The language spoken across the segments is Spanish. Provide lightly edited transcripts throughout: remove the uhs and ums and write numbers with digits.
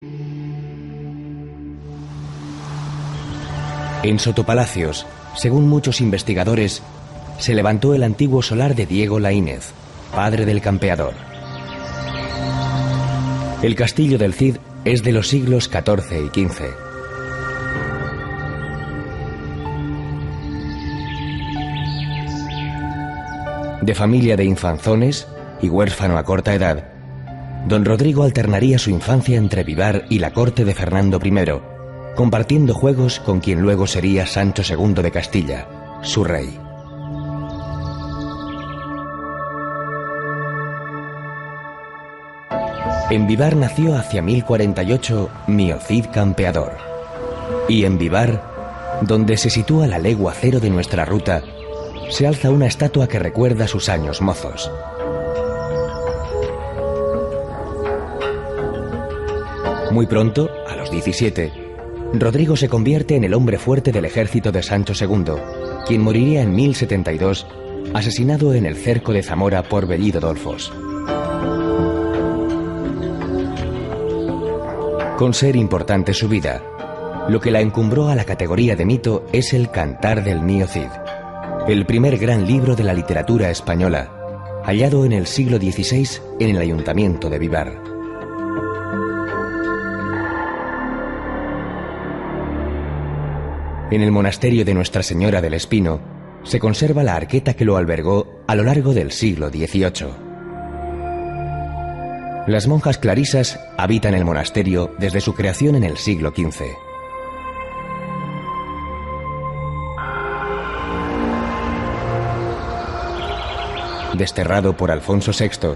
En Sotopalacios, según muchos investigadores, se levantó el antiguo solar de Diego Laínez, padre del campeador. El castillo del Cid es de los siglos XIV y XV. De familia de infanzones y huérfano a corta edad, don Rodrigo alternaría su infancia entre Vivar y la corte de Fernando I, compartiendo juegos con quien luego sería Sancho II de Castilla, su rey. En Vivar nació hacia 1048 Mío Cid Campeador. Y en Vivar, donde se sitúa la legua cero de nuestra ruta, se alza una estatua que recuerda sus años mozos. Muy pronto, a los 17, Rodrigo se convierte en el hombre fuerte del ejército de Sancho II, quien moriría en 1072, asesinado en el cerco de Zamora por Bellido Dolfos. Con ser importante su vida, lo que la encumbró a la categoría de mito es el Cantar del Mío Cid, el primer gran libro de la literatura española, hallado en el siglo XVI en el ayuntamiento de Vivar. En el monasterio de Nuestra Señora del Espino se conserva la arqueta que lo albergó a lo largo del siglo XVIII. Las monjas clarisas habitan el monasterio desde su creación en el siglo XV. Desterrado por Alfonso VI,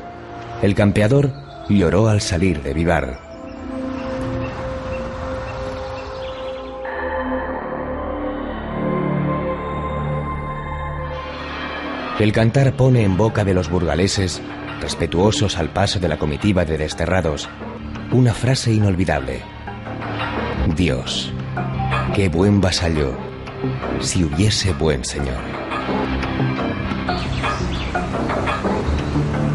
el campeador lloró al salir de Vivar. El cantar pone en boca de los burgaleses, respetuosos al paso de la comitiva de desterrados, una frase inolvidable: Dios, qué buen vasallo, si hubiese buen señor.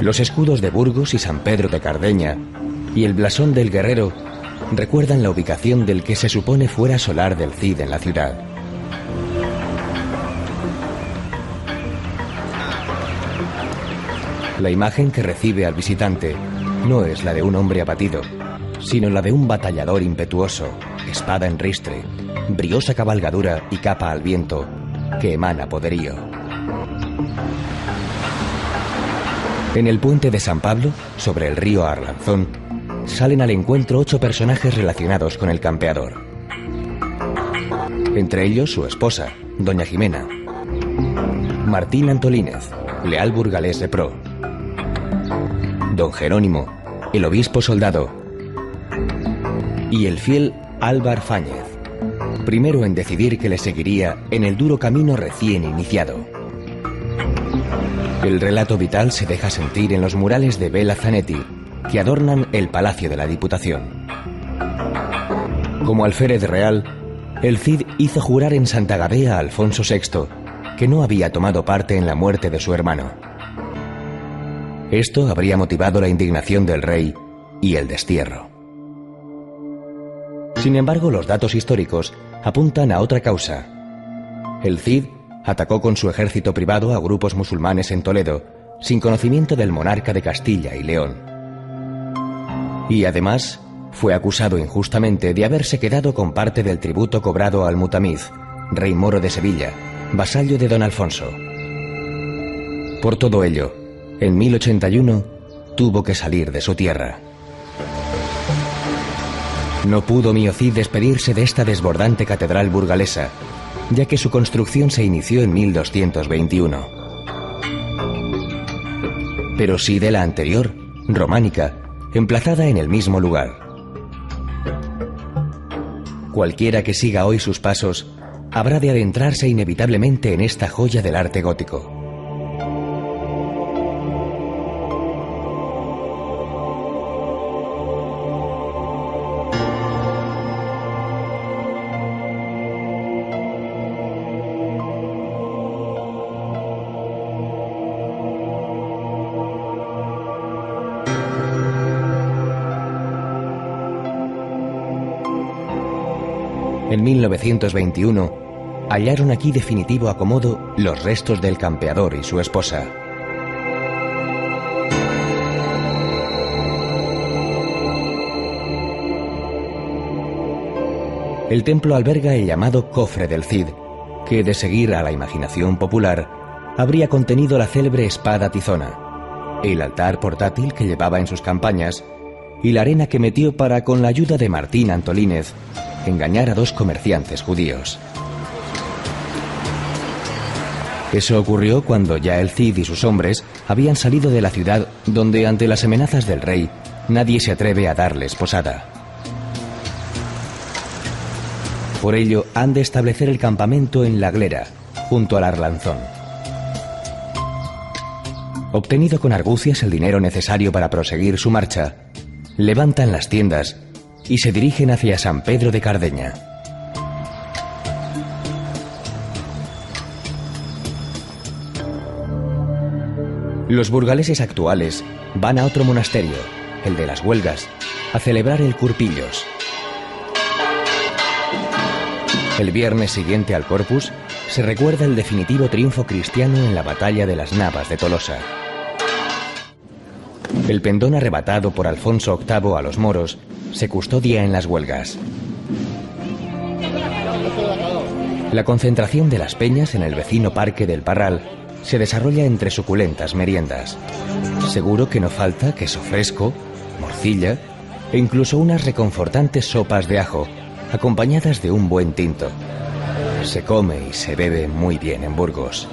Los escudos de Burgos y San Pedro de Cardeña y el blasón del guerrero recuerdan la ubicación del que se supone fuera solar del Cid en la ciudad. La imagen que recibe al visitante no es la de un hombre abatido, sino la de un batallador impetuoso, espada en ristre, briosa cabalgadura y capa al viento, que emana poderío. En el puente de San Pablo, sobre el río Arlanzón, salen al encuentro 8 personajes relacionados con el campeador. Entre ellos su esposa, doña Jimena, Martín Antolínez, leal burgalés de pro, don Jerónimo, el obispo soldado, y el fiel Álvar Fáñez, primero en decidir que le seguiría en el duro camino recién iniciado. El relato vital se deja sentir en los murales de Vela Zanetti, que adornan el Palacio de la Diputación. Como alférez real, el Cid hizo jurar en Santa Gadea a Alfonso VI que no había tomado parte en la muerte de su hermano. Esto habría motivado la indignación del rey y el destierro. Sin embargo, los datos históricos apuntan a otra causa. El Cid atacó con su ejército privado a grupos musulmanes en Toledo, sin conocimiento del monarca de Castilla y León. Y además, fue acusado injustamente de haberse quedado con parte del tributo cobrado al Mutamiz, rey moro de Sevilla, vasallo de don Alfonso. Por todo ello, en 1081 tuvo que salir de su tierra. No pudo Mío Cid despedirse de esta desbordante catedral burgalesa, ya que su construcción se inició en 1221. Pero sí de la anterior, románica, emplazada en el mismo lugar. Cualquiera que siga hoy sus pasos habrá de adentrarse inevitablemente en esta joya del arte gótico. En 1921, hallaron aquí definitivo acomodo los restos del campeador y su esposa. El templo alberga el llamado Cofre del Cid, que, de seguir a la imaginación popular, habría contenido la célebre espada tizona, el altar portátil que llevaba en sus campañas y la arena que metió para, con la ayuda de Martín Antolínez, engañar a 2 comerciantes judíos. Eso ocurrió cuando ya el Cid y sus hombres habían salido de la ciudad, donde, ante las amenazas del rey, nadie se atreve a darles posada. Por ello, han de establecer el campamento en La Glera, junto al Arlanzón. Obtenido con argucias el dinero necesario para proseguir su marcha, levantan las tiendas y se dirigen hacia San Pedro de Cardeña. Los burgaleses actuales van a otro monasterio, el de las Huelgas, a celebrar el Curpillos. El viernes siguiente al Corpus se recuerda el definitivo triunfo cristiano en la batalla de las Navas de Tolosa. El pendón arrebatado por Alfonso VIII a los moros se custodia en las Huelgas. La concentración de las peñas en el vecino Parque del Parral se desarrolla entre suculentas meriendas. Seguro que no falta queso fresco, morcilla e incluso unas reconfortantes sopas de ajo, acompañadas de un buen tinto. Se come y se bebe muy bien en Burgos.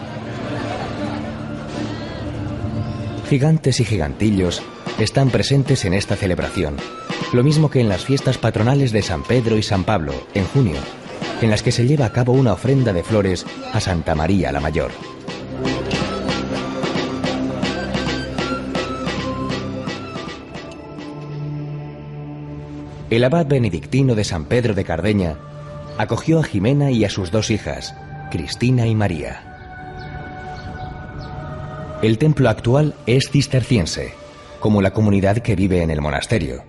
Gigantes y gigantillos están presentes en esta celebración, lo mismo que en las fiestas patronales de San Pedro y San Pablo, en junio, en las que se lleva a cabo una ofrenda de flores a Santa María la Mayor. El abad benedictino de San Pedro de Cardeña acogió a Jimena y a sus 2 hijas, Cristina y María. El templo actual es cisterciense, como la comunidad que vive en el monasterio.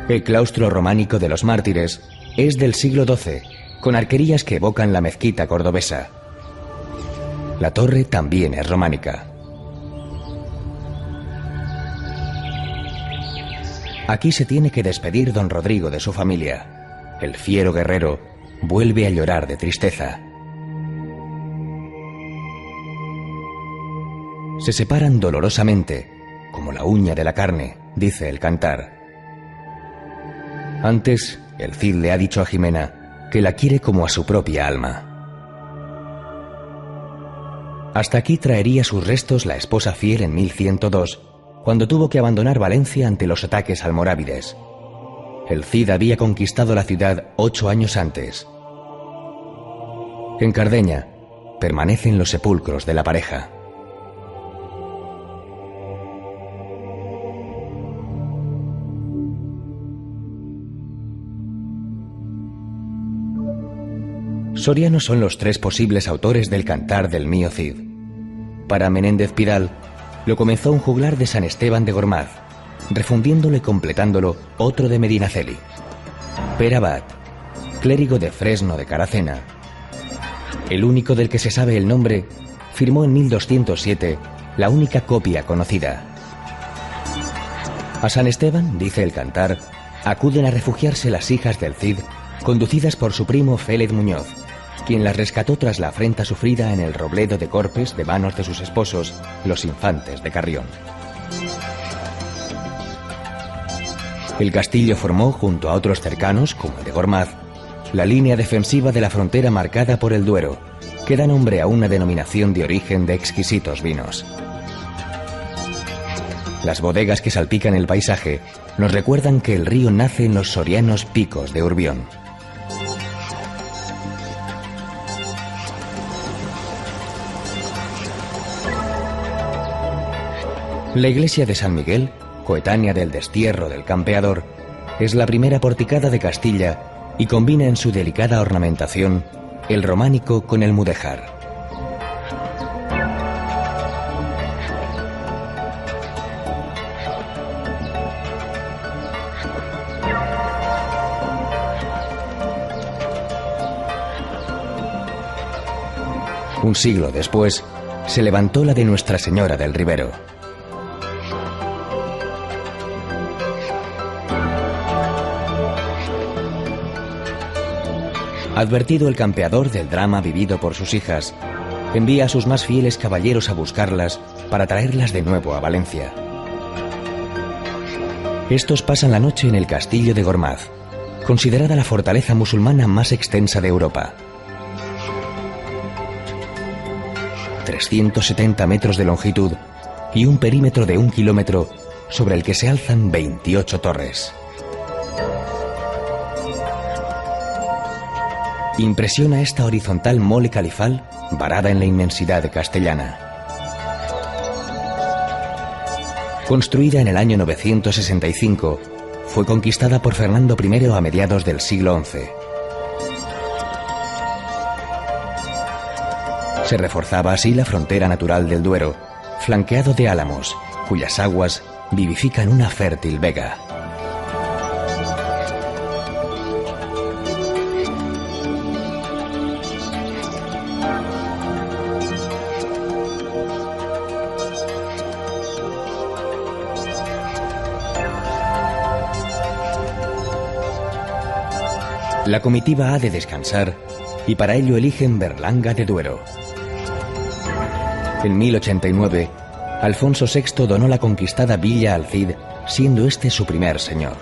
El claustro románico de los mártires es del siglo XII, con arquerías que evocan la mezquita cordobesa. La torre también es románica. Aquí se tiene que despedir don Rodrigo de su familia. El fiero guerrero vuelve a llorar de tristeza. Se separan dolorosamente, como la uña de la carne, dice el cantar. Antes, el Cid le ha dicho a Jimena que la quiere como a su propia alma. Hasta aquí traería sus restos la esposa fiel en 1102, cuando tuvo que abandonar Valencia ante los ataques almorávides. El Cid había conquistado la ciudad 8 años antes. En Cardeña permanecen los sepulcros de la pareja. Sorianos son los 3 posibles autores del cantar del mío Cid. Para Menéndez Pidal, lo comenzó un juglar de San Esteban de Gormaz, refundiéndolo y completándolo otro de Medinaceli. Per Abad, clérigo de Fresno de Caracena, el único del que se sabe el nombre, firmó en 1207 la única copia conocida. A San Esteban, dice el cantar, acuden a refugiarse las hijas del Cid, conducidas por su primo Félez Muñoz, quien las rescató tras la afrenta sufrida en el Robledo de Corpes de manos de sus esposos, los infantes de Carrión. El castillo formó, junto a otros cercanos, como el de Gormaz, la línea defensiva de la frontera marcada por el Duero, que da nombre a una denominación de origen de exquisitos vinos. Las bodegas que salpican el paisaje nos recuerdan que el río nace en los sorianos picos de Urbión. La iglesia de San Miguel, coetánea del destierro del Campeador, es la primera porticada de Castilla y combina en su delicada ornamentación el románico con el mudéjar. Un siglo después, se levantó la de Nuestra Señora del Ribero. Advertido el campeador del drama vivido por sus hijas, envía a sus más fieles caballeros a buscarlas para traerlas de nuevo a Valencia. Estos pasan la noche en el castillo de Gormaz, considerada la fortaleza musulmana más extensa de Europa. 370 metros de longitud y un perímetro de 1 kilómetro sobre el que se alzan 28 torres. Impresiona esta horizontal mole califal varada en la inmensidad castellana. Construida en el año 965, fue conquistada por Fernando I a mediados del siglo XI. Se reforzaba así la frontera natural del Duero, flanqueado de álamos, cuyas aguas vivifican una fértil vega. La comitiva ha de descansar y para ello eligen Berlanga de Duero. En 1089, Alfonso VI donó la conquistada villa al Cid, siendo este su primer señor.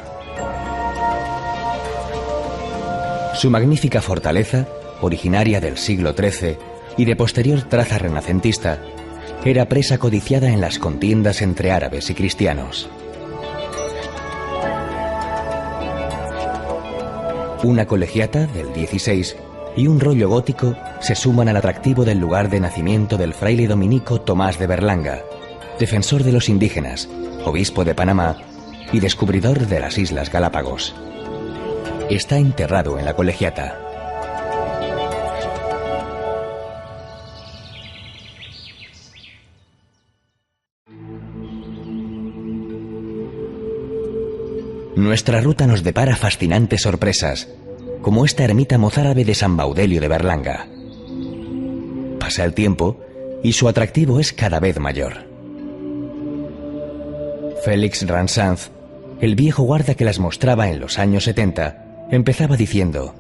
Su magnífica fortaleza, originaria del siglo XIII y de posterior traza renacentista, era presa codiciada en las contiendas entre árabes y cristianos. Una colegiata del XVI y un rollo gótico se suman al atractivo del lugar de nacimiento del fraile dominico Tomás de Berlanga, defensor de los indígenas, obispo de Panamá y descubridor de las Islas Galápagos. Está enterrado en la colegiata. Nuestra ruta nos depara fascinantes sorpresas, como esta ermita mozárabe de San Baudelio de Berlanga. Pasa el tiempo y su atractivo es cada vez mayor. Félix Ransanz, el viejo guarda que las mostraba en los años 70, empezaba diciendo: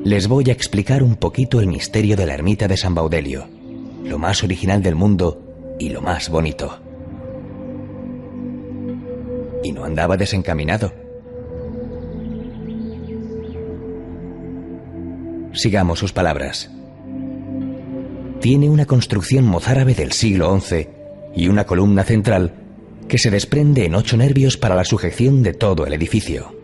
les voy a explicar un poquito el misterio de la ermita de San Baudelio, lo más original del mundo y lo más bonito. Y no andaba desencaminado. Sigamos sus palabras. Tiene una construcción mozárabe del siglo XI y una columna central que se desprende en 8 nervios para la sujeción de todo el edificio.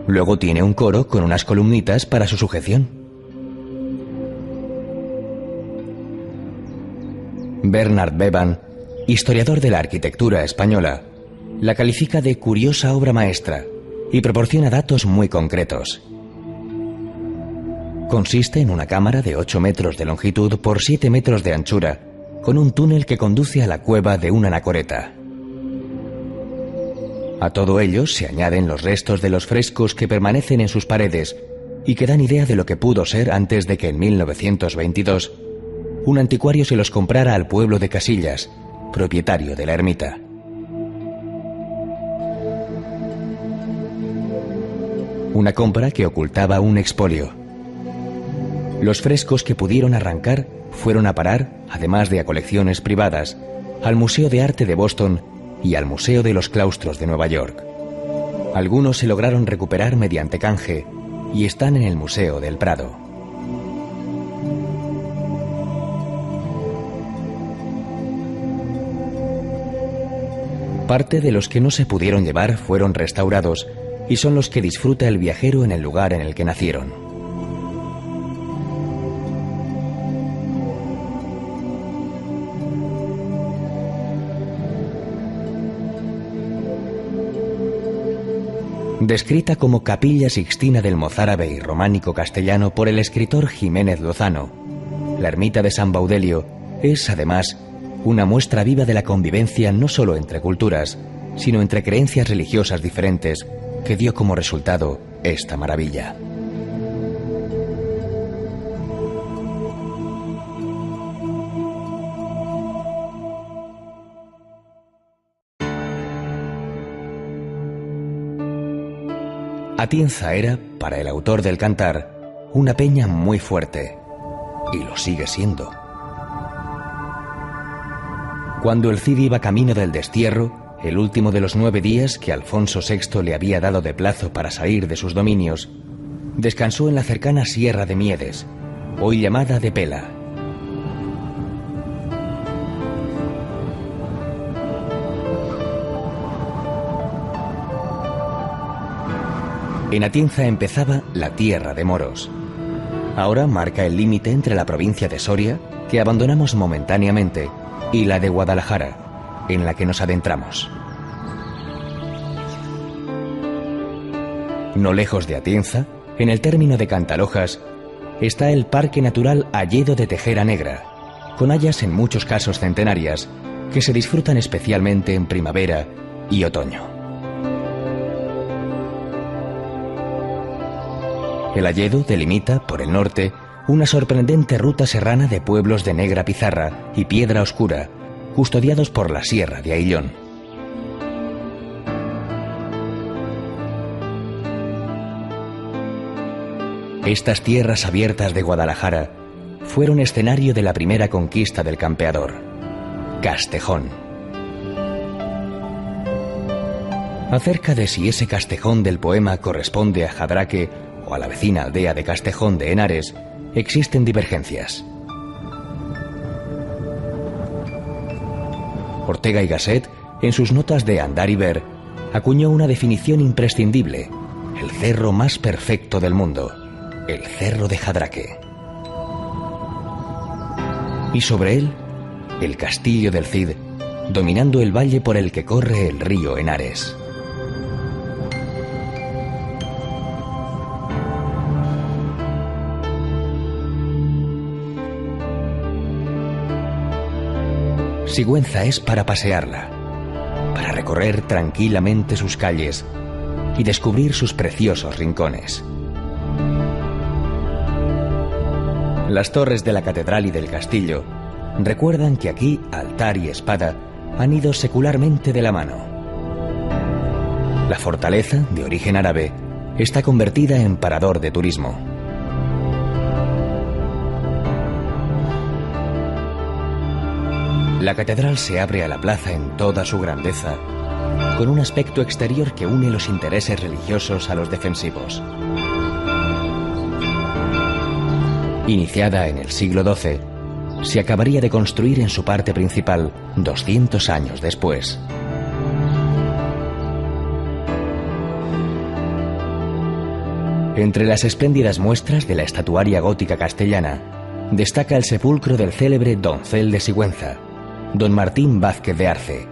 Luego tiene un coro con unas columnitas para su sujeción. Bernard Bevan, historiador de la arquitectura española, la califica de curiosa obra maestra y proporciona datos muy concretos. Consiste en una cámara de 8 metros de longitud por 7 metros de anchura, con un túnel que conduce a la cueva de una anacoreta. A todo ello se añaden los restos de los frescos que permanecen en sus paredes y que dan idea de lo que pudo ser antes de que en 1922 un anticuario se los comprara al pueblo de Casillas, propietario de la ermita. Una compra que ocultaba un expolio. Los frescos que pudieron arrancar fueron a parar, además de a colecciones privadas, al Museo de Arte de Boston y al Museo de los Claustros de Nueva York. Algunos se lograron recuperar mediante canje y están en el Museo del Prado. Parte de los que no se pudieron llevar fueron restaurados y son los que disfruta el viajero en el lugar en el que nacieron. Descrita como capilla sixtina del mozárabe y románico castellano por el escritor Jiménez Lozano, la ermita de San Baudelio es, además, una muestra viva de la convivencia no solo entre culturas, sino entre creencias religiosas diferentes que dio como resultado esta maravilla. Atienza era, para el autor del Cantar, una peña muy fuerte, y lo sigue siendo. Cuando el Cid iba camino del destierro, el último de los 9 días que Alfonso VI le había dado de plazo para salir de sus dominios, descansó en la cercana Sierra de Miedes, hoy llamada de Pela. En Atienza empezaba la tierra de moros. Ahora marca el límite entre la provincia de Soria, que abandonamos momentáneamente, y la de Guadalajara, en la que nos adentramos. No lejos de Atienza, en el término de Cantalojas, está el Parque Natural Alledo de Tejera Negra, con hayas en muchos casos centenarias, que se disfrutan especialmente en primavera y otoño. El Alledo delimita, por el norte, una sorprendente ruta serrana de pueblos de negra pizarra y piedra oscura, custodiados por la Sierra de Aillón. Estas tierras abiertas de Guadalajara fueron escenario de la primera conquista del campeador, Castejón. Acerca de si ese Castejón del poema corresponde a Jadraque o a la vecina aldea de Castejón de Henares, existen divergencias. Ortega y Gasset, en sus notas de Andar y Ver, acuñó una definición imprescindible: el cerro más perfecto del mundo, el cerro de Jadraque. Y sobre él, el castillo del Cid, dominando el valle por el que corre el río Henares. Sigüenza es para pasearla, para recorrer tranquilamente sus calles y descubrir sus preciosos rincones. Las torres de la catedral y del castillo recuerdan que aquí altar y espada han ido secularmente de la mano. La fortaleza, de origen árabe, está convertida en parador de turismo. La catedral se abre a la plaza en toda su grandeza, con un aspecto exterior que une los intereses religiosos a los defensivos. Iniciada en el siglo XII, se acabaría de construir en su parte principal 200 años después. Entre las espléndidas muestras de la estatuaria gótica castellana, destaca el sepulcro del célebre doncel de Sigüenza, don Martín Vázquez de Arce.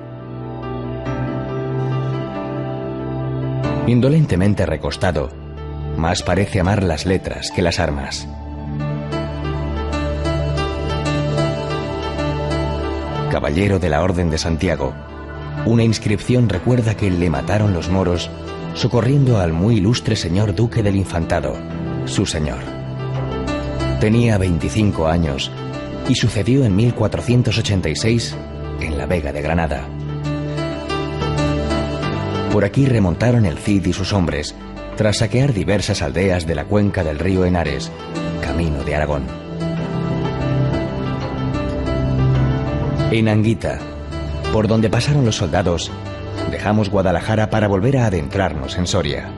Indolentemente recostado, más parece amar las letras que las armas. Caballero de la Orden de Santiago, una inscripción recuerda que le mataron los moros socorriendo al muy ilustre señor duque del Infantado, su señor. Tenía 25 años y sucedió en 1486 en la Vega de Granada. Por aquí remontaron el Cid y sus hombres tras saquear diversas aldeas de la cuenca del río Henares, camino de Aragón. En Anguita, por donde pasaron los soldados, dejamos Guadalajara para volver a adentrarnos en Soria.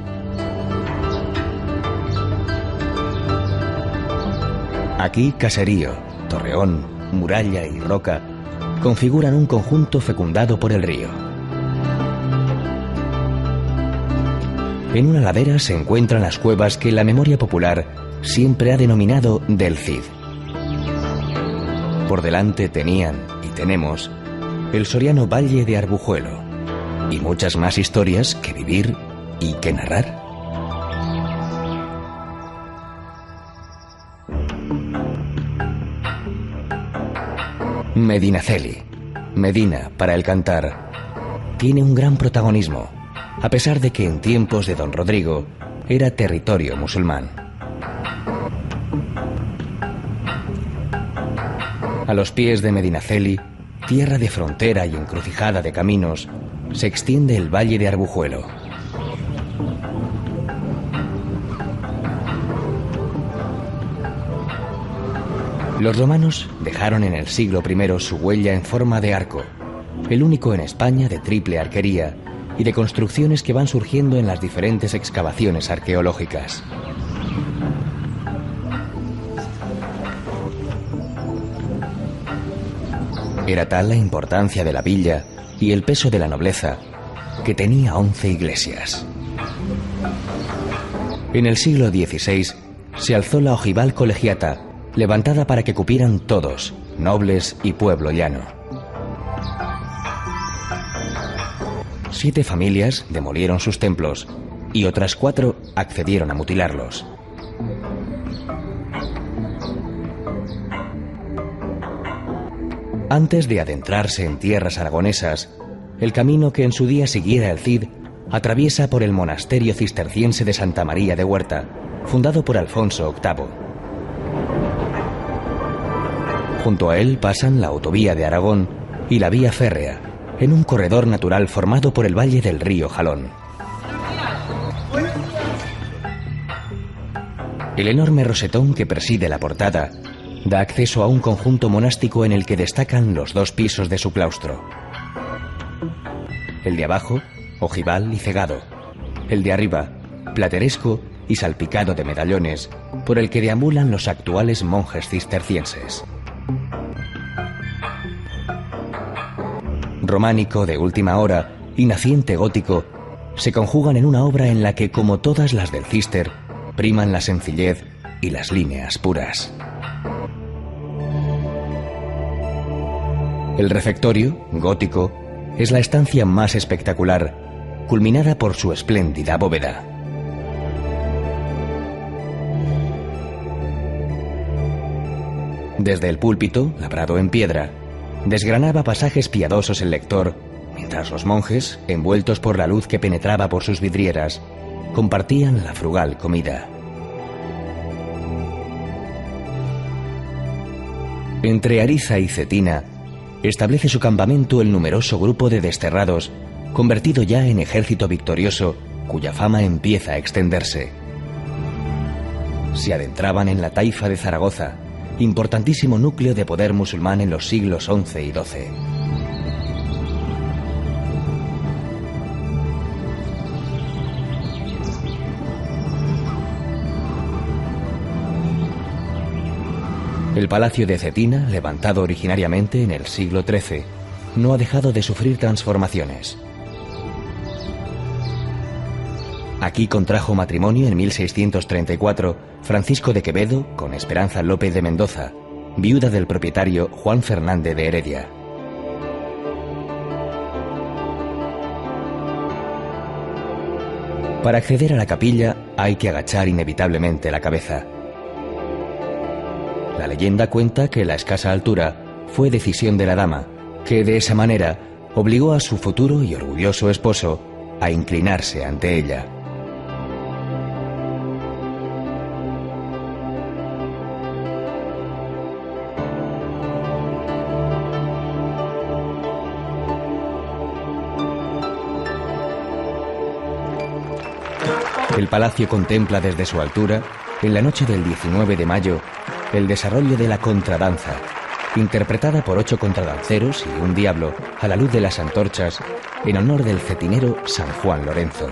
Aquí caserío, torreón, muralla y roca configuran un conjunto fecundado por el río. En una ladera se encuentran las cuevas que la memoria popular siempre ha denominado del Cid. Por delante tenían, y tenemos, el soriano Valle de Arbujuelo, y muchas más historias que vivir y que narrar. Medinaceli, Medina para el Cantar, tiene un gran protagonismo, a pesar de que en tiempos de don Rodrigo era territorio musulmán. A los pies de Medinaceli, tierra de frontera y encrucijada de caminos, se extiende el valle de Arbujuelo. Los romanos dejaron en el siglo I su huella en forma de arco, el único en España de triple arquería y de construcciones que van surgiendo en las diferentes excavaciones arqueológicas. Era tal la importancia de la villa y el peso de la nobleza que tenía 11 iglesias. En el siglo XVI se alzó la ojival colegiata, levantada para que cupieran todos, nobles y pueblo llano. 7 familias demolieron sus templos y otras 4 accedieron a mutilarlos. Antes de adentrarse en tierras aragonesas, el camino que en su día siguiera el Cid atraviesa por el monasterio cisterciense de Santa María de Huerta, fundado por Alfonso VIII. Junto a él pasan la autovía de Aragón y la vía férrea, en un corredor natural formado por el valle del río Jalón. El enorme rosetón que preside la portada da acceso a un conjunto monástico en el que destacan los 2 pisos de su claustro. El de abajo, ojival y cegado. El de arriba, plateresco y salpicado de medallones, por el que deambulan los actuales monjes cistercienses. Románico de última hora y naciente gótico se conjugan en una obra en la que, como todas las del Cister, priman la sencillez y las líneas puras. El refectorio, gótico, es la estancia más espectacular, culminada por su espléndida bóveda. Desde el púlpito, labrado en piedra, desgranaba pasajes piadosos el lector, mientras los monjes, envueltos por la luz que penetraba por sus vidrieras, compartían la frugal comida. Entre Ariza y Cetina establece su campamento el numeroso grupo de desterrados, convertido ya en ejército victorioso, cuya fama empieza a extenderse. Se adentraban en la taifa de Zaragoza, importantísimo núcleo de poder musulmán en los siglos XI y XII. El palacio de Cetina, levantado originariamente en el siglo XIII, no ha dejado de sufrir transformaciones. Aquí contrajo matrimonio en 1634 Francisco de Quevedo con Esperanza López de Mendoza, viuda del propietario Juan Fernández de Heredia. Para acceder a la capilla hay que agachar inevitablemente la cabeza. La leyenda cuenta que la escasa altura fue decisión de la dama, que de esa manera obligó a su futuro y orgulloso esposo a inclinarse ante ella. El palacio contempla desde su altura, en la noche del 19 de mayo, el desarrollo de la contradanza, interpretada por 8 contradanceros y un diablo a la luz de las antorchas, en honor del cetinero San Juan Lorenzo.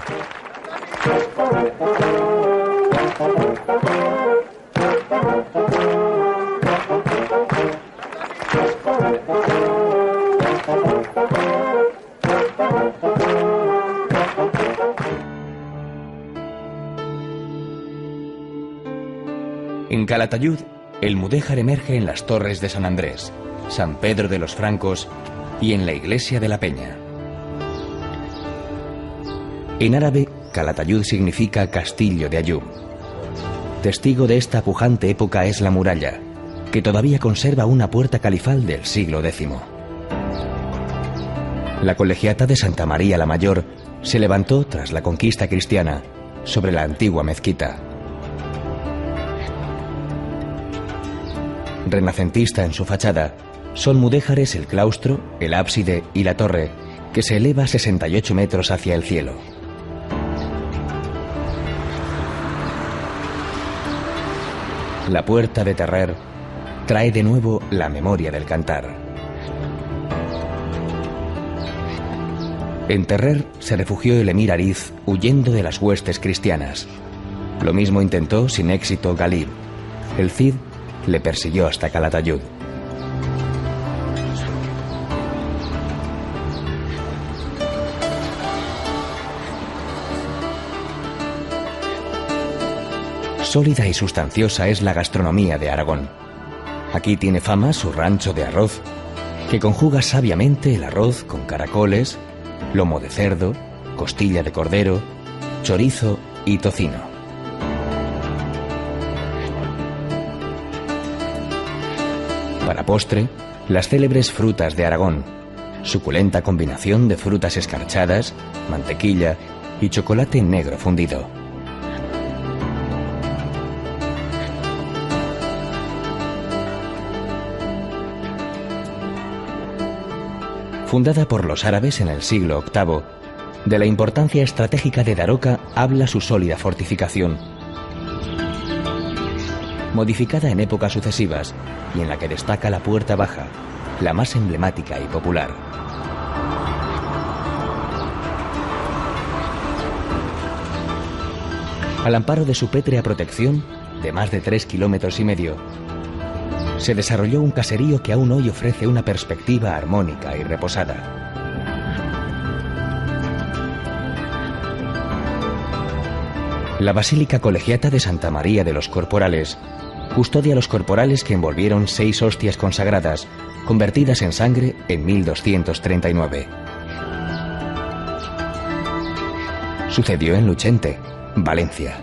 En Calatayud, el mudéjar emerge en las torres de San Andrés, San Pedro de los Francos y en la iglesia de la Peña. En árabe, Calatayud significa castillo de Ayub. Testigo de esta pujante época es la muralla, que todavía conserva una puerta califal del siglo X. La colegiata de Santa María la Mayor se levantó tras la conquista cristiana sobre la antigua mezquita. Renacentista en su fachada, son mudéjares el claustro, el ábside y la torre, que se eleva 68 metros hacia el cielo. La puerta de Terrer trae de nuevo la memoria del cantar. En Terrer se refugió el emir Ariz huyendo de las huestes cristianas. Lo mismo intentó sin éxito Galib. El Cid le persiguió hasta Calatayud. Sólida y sustanciosa es la gastronomía de Aragón. Aquí tiene fama su rancho de arroz, que conjuga sabiamente el arroz con caracoles, lomo de cerdo, costilla de cordero, chorizo y tocino. Para postre, las célebres frutas de Aragón, suculenta combinación de frutas escarchadas, mantequilla y chocolate negro fundido. Fundada por los árabes en el siglo VIII, de la importancia estratégica de Daroca habla su sólida fortificación, modificada en épocas sucesivas y en la que destaca la puerta baja, la más emblemática y popular. Al amparo de su pétrea protección, de más de 3,5 kilómetros, se desarrolló un caserío que aún hoy ofrece una perspectiva armónica y reposada. La Basílica Colegiata de Santa María de los Corporales custodia los corporales que envolvieron 6 hostias consagradas, convertidas en sangre en 1239. Sucedió en Luchente, Valencia.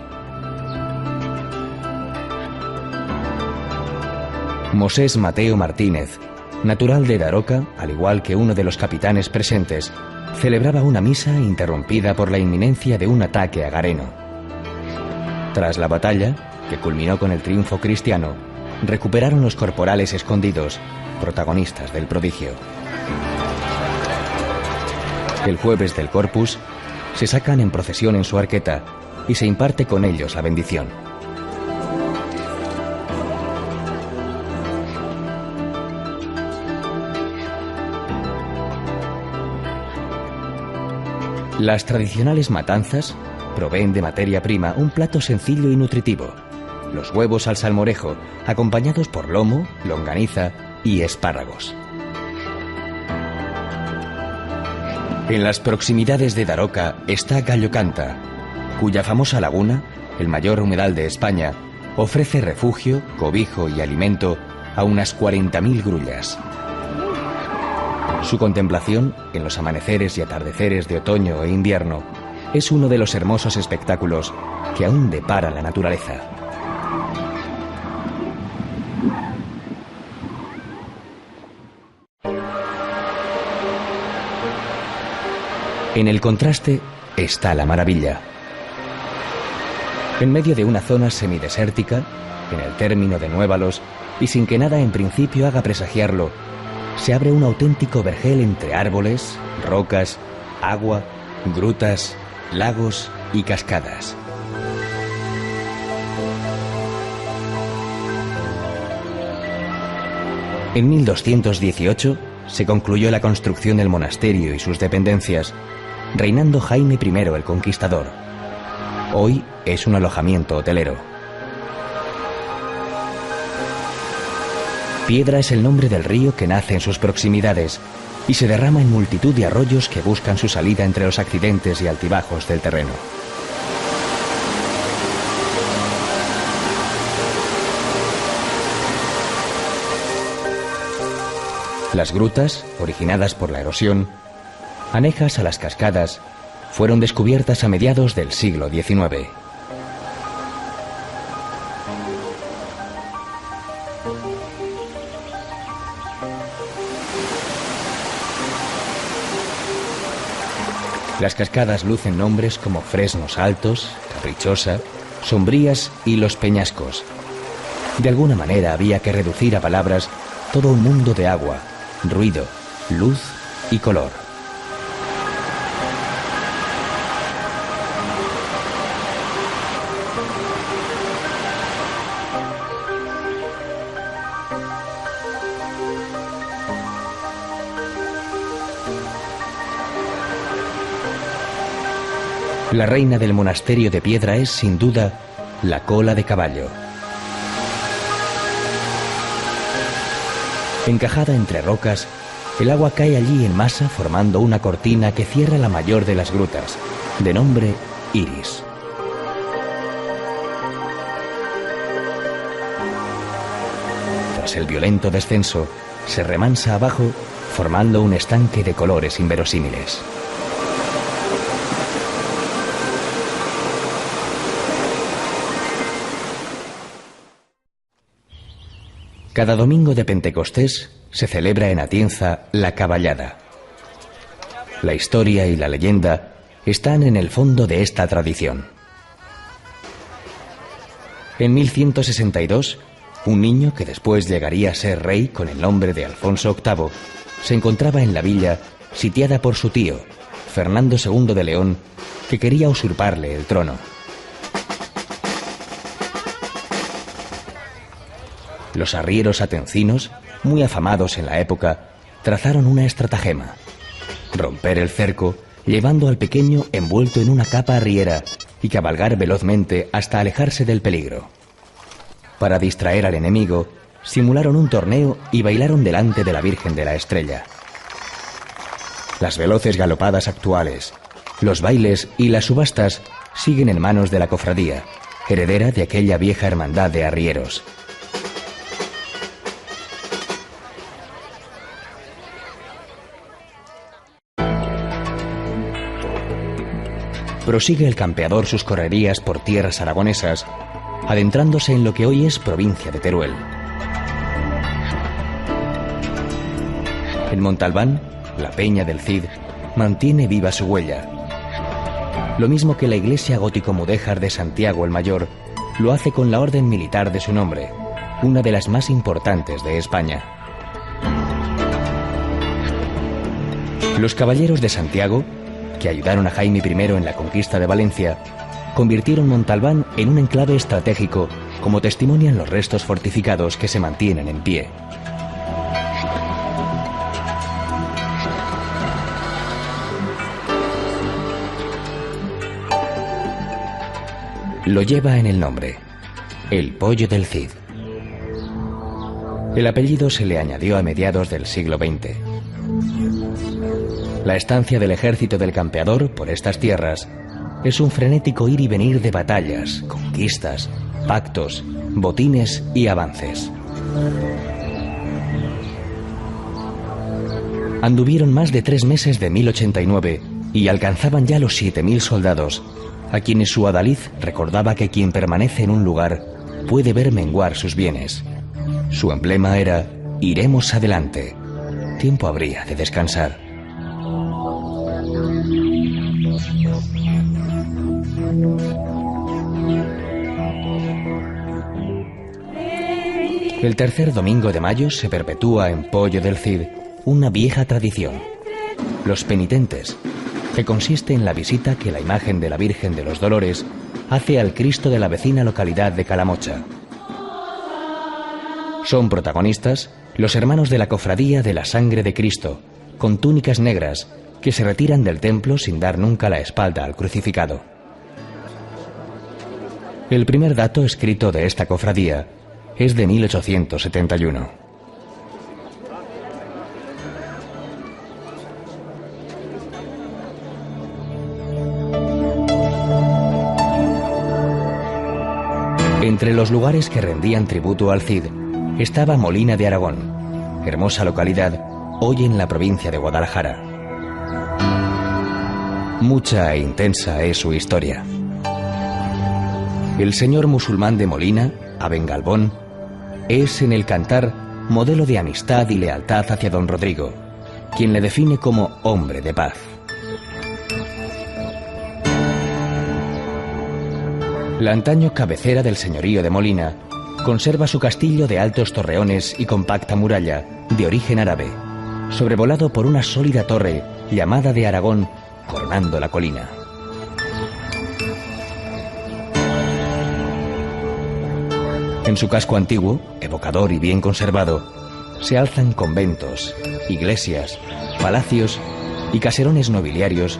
Mosés Mateo Martínez, natural de Daroca, al igual que uno de los capitanes presentes, celebraba una misa interrumpida por la inminencia de un ataque agareno. Tras la batalla, que culminó con el triunfo cristiano, recuperaron los corporales escondidos, protagonistas del prodigio. El jueves del Corpus, se sacan en procesión en su arqueta y se imparte con ellos la bendición. Las tradicionales matanzas proveen de materia prima un plato sencillo y nutritivo: los huevos al salmorejo, acompañados por lomo, longaniza y espárragos. En las proximidades de Daroca está Gallo Canta, cuya famosa laguna, el mayor humedal de España, ofrece refugio, cobijo y alimento a unas 40.000 grullas. Su contemplación, en los amaneceres y atardeceres de otoño e invierno, es uno de los hermosos espectáculos que aún depara la naturaleza. En el contraste está la maravilla. En medio de una zona semidesértica, en el término de Nuévalos, y sin que nada en principio haga presagiarlo, se abre un auténtico vergel entre árboles, rocas, agua, grutas, lagos y cascadas. En 1218 se concluyó la construcción del monasterio y sus dependencias, reinando Jaime I el Conquistador. Hoy es un alojamiento hotelero. Piedra es el nombre del río que nace en sus proximidades y se derrama en multitud de arroyos que buscan su salida entre los accidentes y altibajos del terreno. Las grutas, originadas por la erosión, anejas a las cascadas, fueron descubiertas a mediados del siglo XIX. Las cascadas lucen nombres como Fresnos Altos, Caprichosa, Sombrías y Los Peñascos. De alguna manera había que reducir a palabras todo un mundo de agua, ruido, luz y color. La reina del monasterio de piedra es, sin duda, la cola de caballo. Encajada entre rocas, el agua cae allí en masa formando una cortina que cierra la mayor de las grutas, de nombre Iris. Tras el violento descenso, se remansa abajo formando un estanque de colores inverosímiles. Cada domingo de Pentecostés se celebra en Atienza la caballada. La historia y la leyenda están en el fondo de esta tradición. En 1162, un niño que después llegaría a ser rey con el nombre de Alfonso VIII, se encontraba en la villa sitiada por su tío, Fernando II de León, que quería usurparle el trono. Los arrieros atencinos, muy afamados en la época, trazaron una estratagema: romper el cerco llevando al pequeño envuelto en una capa arriera y cabalgar velozmente hasta alejarse del peligro. Para distraer al enemigo, simularon un torneo y bailaron delante de la Virgen de la Estrella. Las veloces galopadas actuales, los bailes y las subastas siguen en manos de la cofradía, heredera de aquella vieja hermandad de arrieros. Prosigue el campeador sus correrías por tierras aragonesas, adentrándose en lo que hoy es provincia de Teruel. En Montalbán, la Peña del Cid mantiene viva su huella. Lo mismo que la iglesia gótico-mudéjar de Santiago el Mayor lo hace con la orden militar de su nombre, una de las más importantes de España. Los caballeros de Santiago, que ayudaron a Jaime I en la conquista de Valencia, convirtieron Montalbán en un enclave estratégico, como testimonian los restos fortificados que se mantienen en pie. Lo lleva en el nombre: el Pollo del Cid. El apellido se le añadió a mediados del siglo XX. La estancia del ejército del campeador por estas tierras es un frenético ir y venir de batallas, conquistas, pactos, botines y avances. Anduvieron más de 3 meses de 1089 y alcanzaban ya los 7000 soldados, a quienes su adalid recordaba que quien permanece en un lugar puede ver menguar sus bienes. Su emblema era: iremos adelante. Tiempo habría de descansar. El tercer domingo de mayo se perpetúa en Pollo del Cid una vieja tradición: los penitentes, que consiste en la visita que la imagen de la Virgen de los Dolores hace al Cristo de la vecina localidad de Calamocha. Son protagonistas los hermanos de la Cofradía de la Sangre de Cristo, con túnicas negras, que se retiran del templo sin dar nunca la espalda al crucificado. El primer dato escrito de esta cofradía es de 1871. Entre los lugares que rendían tributo al Cid estaba Molina de Aragón, hermosa localidad hoy en la provincia de Guadalajara. Mucha e intensa es su historia. El señor musulmán de Molina, Aben Galbón, es en el cantar modelo de amistad y lealtad hacia don Rodrigo, quien le define como hombre de paz. La antaño cabecera del señorío de Molina conserva su castillo de altos torreones y compacta muralla, de origen árabe, sobrevolado por una sólida torre llamada de Aragón, coronando la colina. En su casco antiguo, evocador y bien conservado, se alzan conventos, iglesias, palacios y caserones nobiliarios,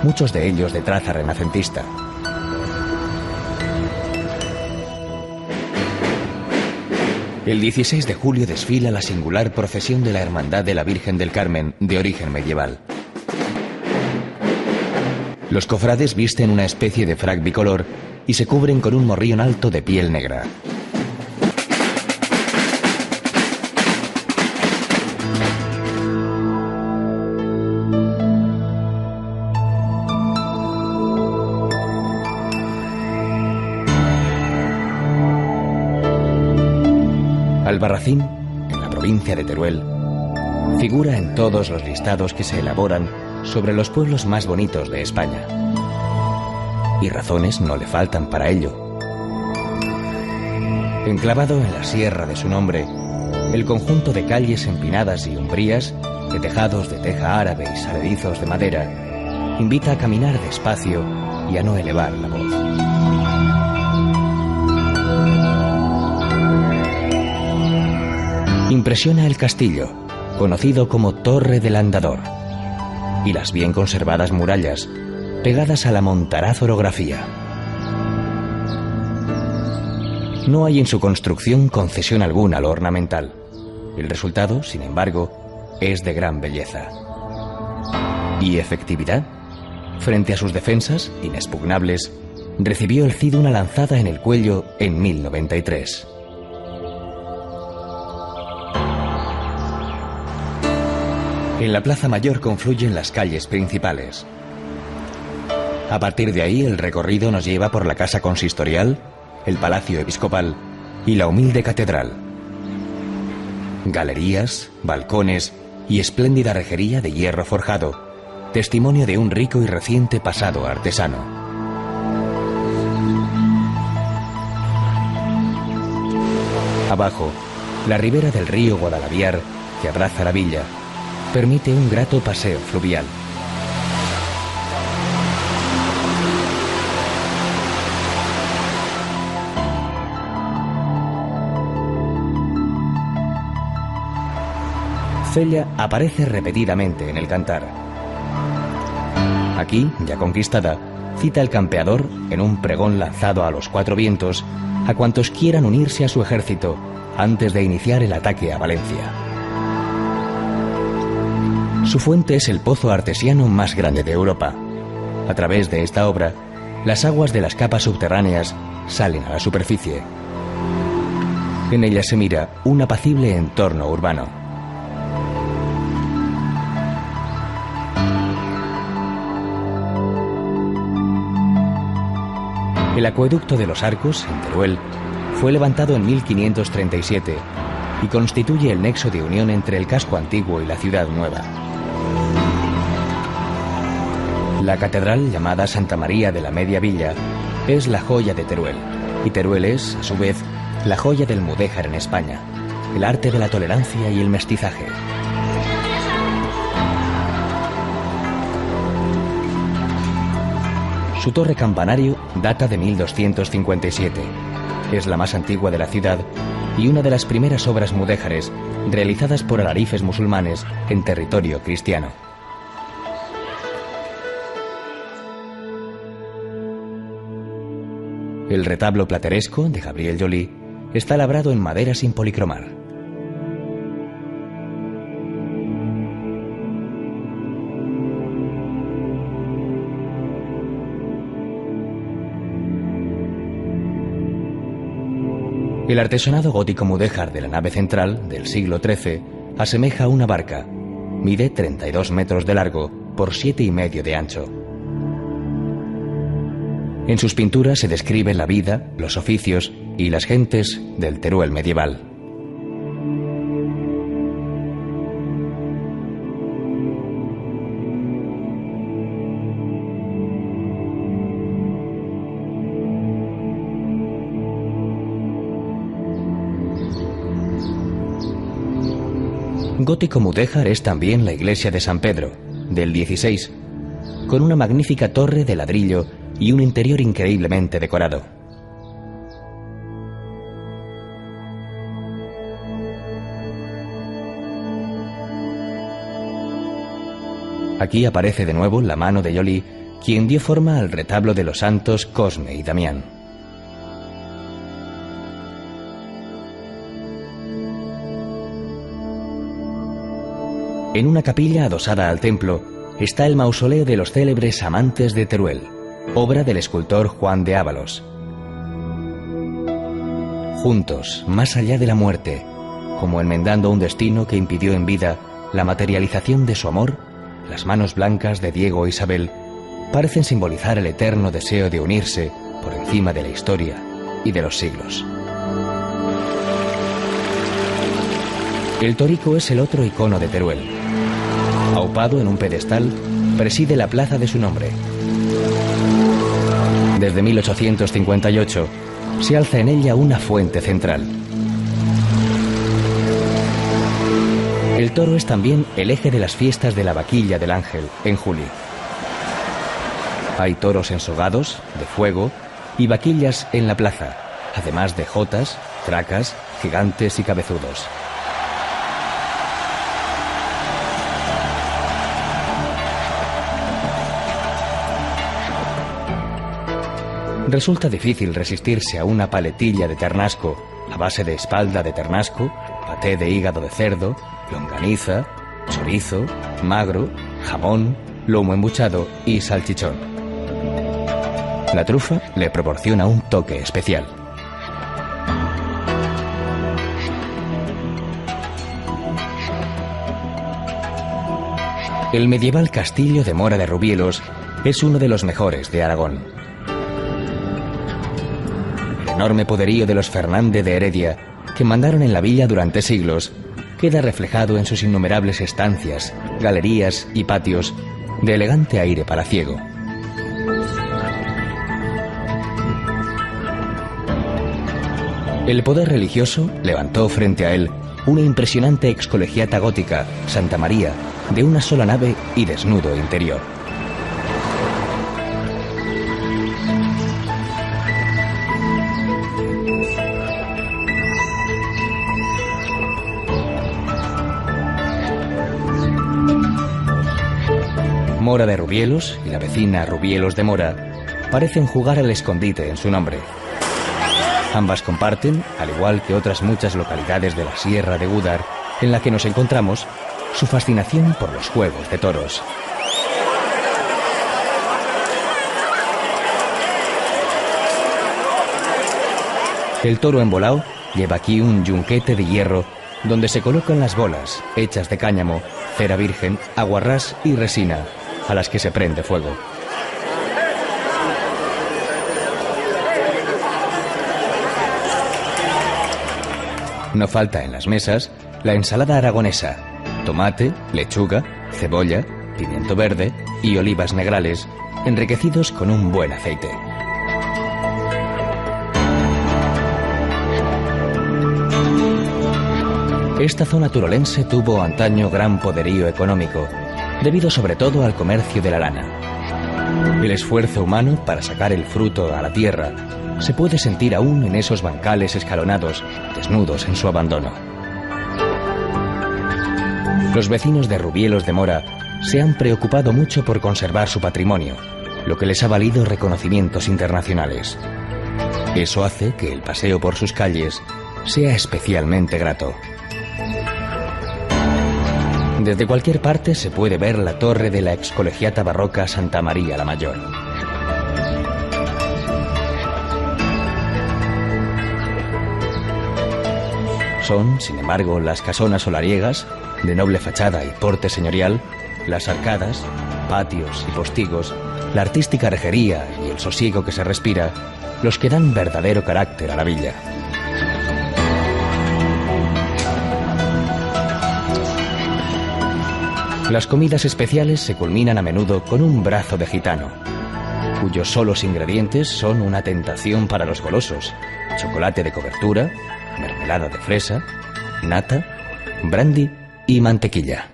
muchos de ellos de traza renacentista. El 16 de julio desfila la singular procesión de la Hermandad de la Virgen del Carmen, de origen medieval. Los cofrades visten una especie de frac bicolor y se cubren con un morrión alto de piel negra. Albarracín, en la provincia de Teruel, figura en todos los listados que se elaboran sobre los pueblos más bonitos de España. Y razones no le faltan para ello. Enclavado en la sierra de su nombre, el conjunto de calles empinadas y umbrías, de tejados de teja árabe y saledizos de madera, invita a caminar despacio y a no elevar la voz. Impresiona el castillo, conocido como Torre del Andador, y las bien conservadas murallas, pegadas a la montaraz orografía. No hay en su construcción concesión alguna a lo ornamental. El resultado, sin embargo, es de gran belleza. ¿Y efectividad? Frente a sus defensas, inexpugnables, recibió el Cid una lanzada en el cuello en 1093. En la Plaza Mayor confluyen las calles principales. A partir de ahí, el recorrido nos lleva por la Casa Consistorial, el Palacio Episcopal y la humilde catedral. Galerías, balcones y espléndida rejería de hierro forjado, testimonio de un rico y reciente pasado artesano. Abajo, la ribera del río Guadalaviar, que abraza la villa, permite un grato paseo fluvial. Cella aparece repetidamente en el Cantar. Aquí, ya conquistada, cita el campeador, en un pregón lanzado a los cuatro vientos, a cuantos quieran unirse a su ejército antes de iniciar el ataque a Valencia. Su fuente es el pozo artesiano más grande de Europa. A través de esta obra, las aguas de las capas subterráneas salen a la superficie. En ella se mira un apacible entorno urbano. El acueducto de los Arcos, en Teruel, fue levantado en 1537 y constituye el nexo de unión entre el casco antiguo y la ciudad nueva. La catedral, llamada Santa María de la Media Villa, es la joya de Teruel, y Teruel es, a su vez, la joya del mudéjar en España, el arte de la tolerancia y el mestizaje. Su torre campanario data de 1257. Es la más antigua de la ciudad y una de las primeras obras mudéjares realizadas por alarifes musulmanes en territorio cristiano. El retablo plateresco de Gabriel Joly está labrado en madera sin policromar. El artesonado gótico mudéjar de la nave central del siglo XIII asemeja una barca. Mide 32 metros de largo por 7,5 de ancho. En sus pinturas se describe la vida, los oficios y las gentes del Teruel medieval. Gótico mudéjar es también la iglesia de San Pedro, del 16, con una magnífica torre de ladrillo y un interior increíblemente decorado. Aquí aparece de nuevo la mano de Joly, quien dio forma al retablo de los santos Cosme y Damián. En una capilla adosada al templo está el mausoleo de los célebres amantes de Teruel, obra del escultor Juan de Ábalos. Juntos, más allá de la muerte, como enmendando un destino que impidió en vida la materialización de su amor, las manos blancas de Diego e Isabel parecen simbolizar el eterno deseo de unirse por encima de la historia y de los siglos. El torico es el otro icono de Teruel. Aupado en un pedestal, preside la plaza de su nombre. Desde 1858 se alza en ella una fuente central. El toro es también el eje de las fiestas de la Vaquilla del Ángel, en julio. Hay toros ensogados, de fuego, y vaquillas en la plaza, además de jotas, tracas, gigantes y cabezudos. Resulta difícil resistirse a una paletilla de ternasco, a base de espalda de ternasco, paté de hígado de cerdo, longaniza, chorizo, magro, jamón, lomo embuchado y salchichón. La trufa le proporciona un toque especial. El medieval castillo de Mora de Rubielos es uno de los mejores de Aragón. El enorme poderío de los Fernández de Heredia, que mandaron en la villa durante siglos, queda reflejado en sus innumerables estancias, galerías y patios de elegante aire palaciego. El poder religioso levantó frente a él una impresionante excolegiata gótica, Santa María, de una sola nave y desnudo interior. Mora de Rubielos y la vecina Rubielos de Mora parecen jugar al escondite en su nombre. Ambas comparten, al igual que otras muchas localidades de la Sierra de Gúdar en la que nos encontramos, su fascinación por los juegos de toros. El toro embolao lleva aquí un yunquete de hierro donde se colocan las bolas, hechas de cáñamo, cera virgen, aguarrás y resina, a las que se prende fuego. No falta en las mesas la ensalada aragonesa, tomate, lechuga, cebolla, pimiento verde y olivas negrales, enriquecidos con un buen aceite. Esta zona turolense tuvo antaño gran poderío económico, debido sobre todo al comercio de la lana. El esfuerzo humano para sacar el fruto a la tierra se puede sentir aún en esos bancales escalonados, desnudos en su abandono. Los vecinos de Rubielos de Mora se han preocupado mucho por conservar su patrimonio, lo que les ha valido reconocimientos internacionales. Eso hace que el paseo por sus calles sea especialmente grato. Desde cualquier parte se puede ver la torre de la excolegiata barroca Santa María la Mayor. Son, sin embargo, las casonas solariegas, de noble fachada y porte señorial, las arcadas, patios y postigos, la artística rejería y el sosiego que se respira, los que dan verdadero carácter a la villa. Las comidas especiales se culminan a menudo con un brazo de gitano, cuyos solos ingredientes son una tentación para los golosos: chocolate de cobertura, mermelada de fresa, nata, brandy y mantequilla.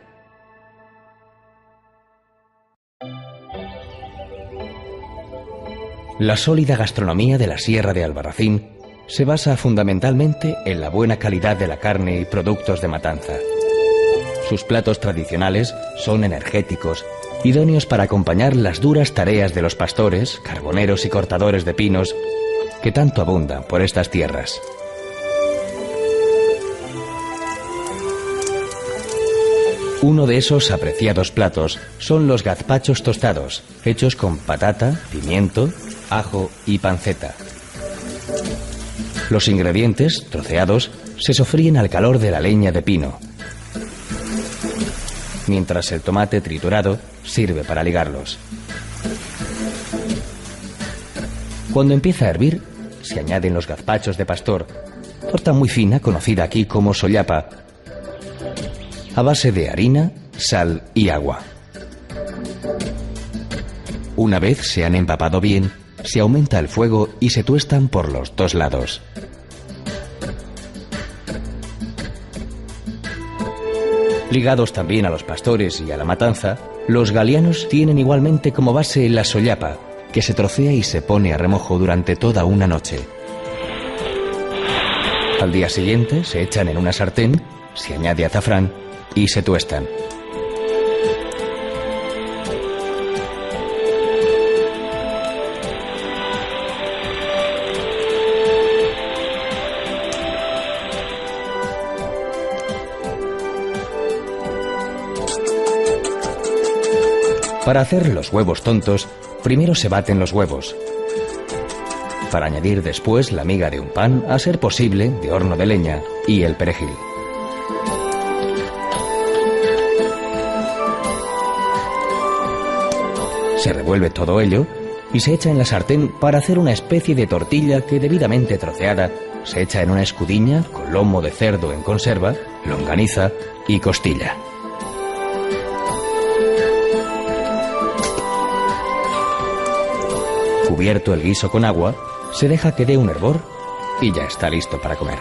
La sólida gastronomía de la Sierra de Albarracín se basa fundamentalmente en la buena calidad de la carne y productos de matanza. Sus platos tradicionales son energéticos, idóneos para acompañar las duras tareas de los pastores, carboneros y cortadores de pinos que tanto abundan por estas tierras. Uno de esos apreciados platos son los gazpachos tostados, hechos con patata, pimiento, ajo y panceta. Los ingredientes, troceados, se sofríen al calor de la leña de pino, mientras el tomate triturado sirve para ligarlos. Cuando empieza a hervir, se añaden los gazpachos de pastor, torta muy fina conocida aquí como sollapa, a base de harina, sal y agua. Una vez se han empapado bien, se aumenta el fuego y se tuestan por los dos lados. Ligados también a los pastores y a la matanza, los galianos tienen igualmente como base la sollapa, que se trocea y se pone a remojo durante toda una noche. Al día siguiente se echan en una sartén, se añade azafrán y se tuestan. Para hacer los huevos tontos, primero se baten los huevos, para añadir después la miga de un pan, a ser posible de horno de leña, y el perejil. Se revuelve todo ello y se echa en la sartén para hacer una especie de tortilla que, debidamente troceada, se echa en una escudiña con lomo de cerdo en conserva, longaniza y costilla. Cubierto el guiso con agua, se deja que dé un hervor y ya está listo para comer.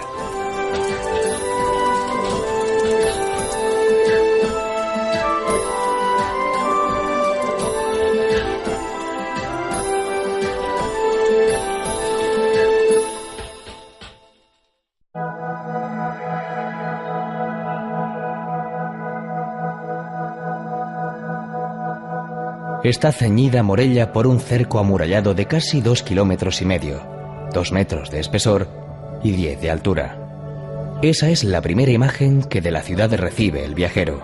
Está ceñida Morella por un cerco amurallado de casi 2,5 kilómetros, 2 metros de espesor y 10 de altura. Esa es la primera imagen que de la ciudad recibe el viajero.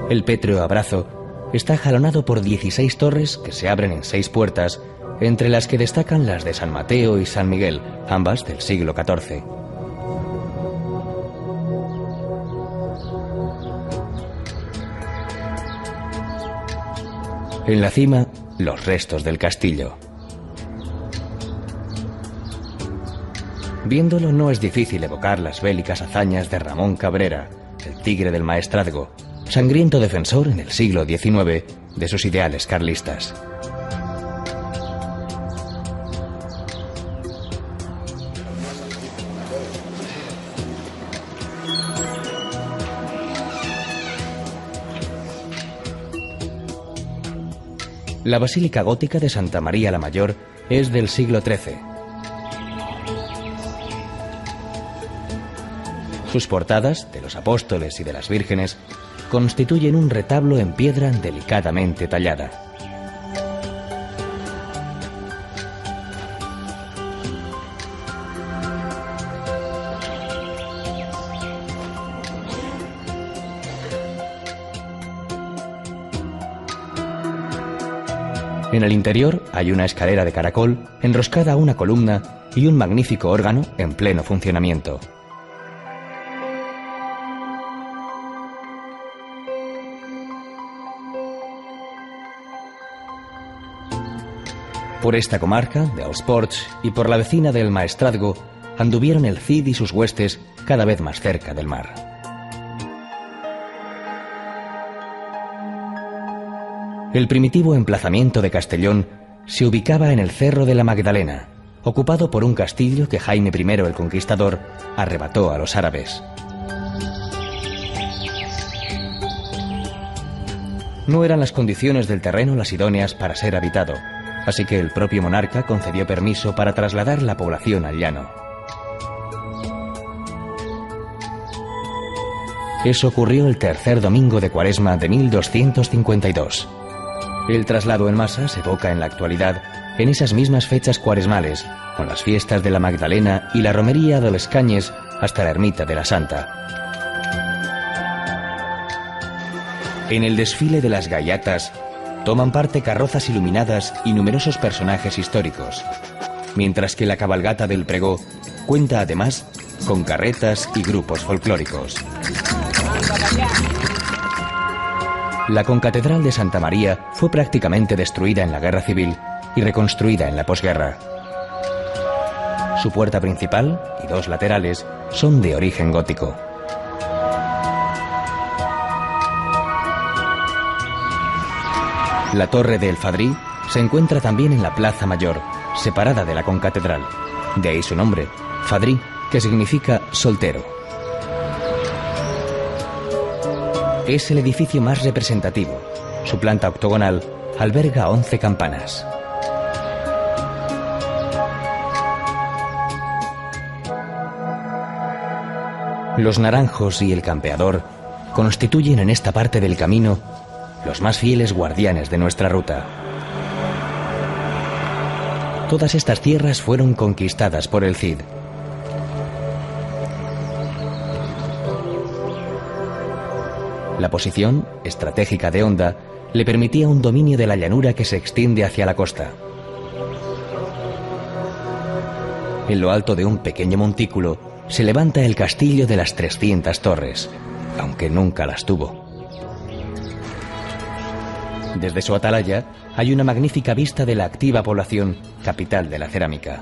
El pétreo abrazo está jalonado por 16 torres que se abren en 6 puertas, entre las que destacan las de San Mateo y San Miguel, ambas del siglo XIV. En la cima, los restos del castillo. Viéndolo no es difícil evocar las bélicas hazañas de Ramón Cabrera, el tigre del Maestrazgo, sangriento defensor en el siglo XIX de sus ideales carlistas. La Basílica Gótica de Santa María la Mayor es del siglo XIII. Sus portadas, de los apóstoles y de las vírgenes, constituyen un retablo en piedra delicadamente tallada. En el interior hay una escalera de caracol enroscada a una columna y un magnífico órgano en pleno funcionamiento. Por esta comarca, de Els Ports, y por la vecina del Maestrazgo, anduvieron el Cid y sus huestes cada vez más cerca del mar. El primitivo emplazamiento de Castellón se ubicaba en el Cerro de la Magdalena, ocupado por un castillo que Jaime I el Conquistador arrebató a los árabes. No eran las condiciones del terreno las idóneas para ser habitado, así que el propio monarca concedió permiso para trasladar la población al llano. Eso ocurrió el tercer domingo de Cuaresma de 1252. El traslado en masa se evoca en la actualidad en esas mismas fechas cuaresmales, con las fiestas de la Magdalena y la romería de Les Canyes hasta la ermita de la Santa. En el desfile de las gayatas toman parte carrozas iluminadas y numerosos personajes históricos, mientras que la cabalgata del pregó cuenta además con carretas y grupos folclóricos. La concatedral de Santa María fue prácticamente destruida en la Guerra Civil y reconstruida en la posguerra. Su puerta principal y dos laterales son de origen gótico. La torre de El Fadrí se encuentra también en la Plaza Mayor, separada de la concatedral. De ahí su nombre, Fadrí, que significa soltero. Es el edificio más representativo. Su planta octogonal alberga 11 campanas. Los naranjos y el campeador constituyen en esta parte del camino los más fieles guardianes de nuestra ruta. Todas estas tierras fueron conquistadas por el Cid. La posición estratégica de Honda le permitía un dominio de la llanura que se extiende hacia la costa. En lo alto de un pequeño montículo se levanta el castillo de las 300 torres, aunque nunca las tuvo. Desde su atalaya hay una magnífica vista de la activa población, capital de la cerámica.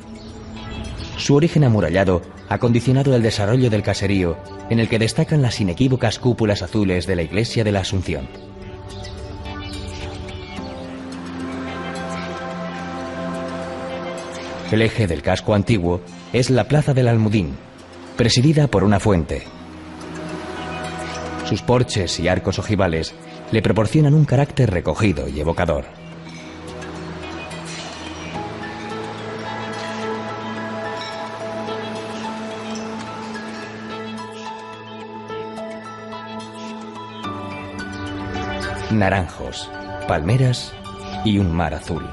Su origen amurallado ha condicionado el desarrollo del caserío, en el que destacan las inequívocas cúpulas azules de la iglesia de la Asunción. El eje del casco antiguo es la Plaza del Almudín, presidida por una fuente. Sus porches y arcos ojivales le proporcionan un carácter recogido y evocador. Naranjos, palmeras y un mar azul.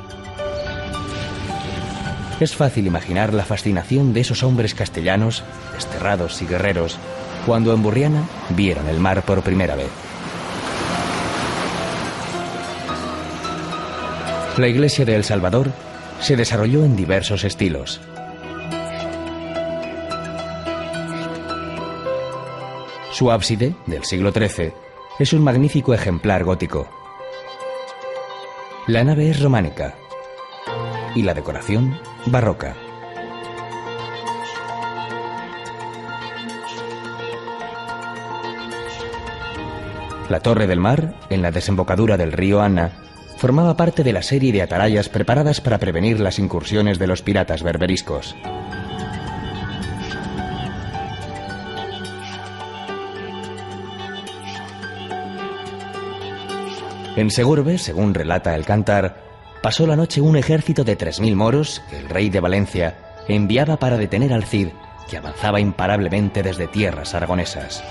Es fácil imaginar la fascinación de esos hombres castellanos, desterrados y guerreros, cuando en Burriana vieron el mar por primera vez. La iglesia de El Salvador se desarrolló en diversos estilos. Su ábside, del siglo XIII, es un magnífico ejemplar gótico. La nave es románica y la decoración barroca. La Torre del Mar, en la desembocadura del río Anna, formaba parte de la serie de atalayas preparadas para prevenir las incursiones de los piratas berberiscos. En Segorbe, según relata el Cantar, pasó la noche un ejército de 3000 moros que el rey de Valencia enviaba para detener al Cid, que avanzaba imparablemente desde tierras aragonesas.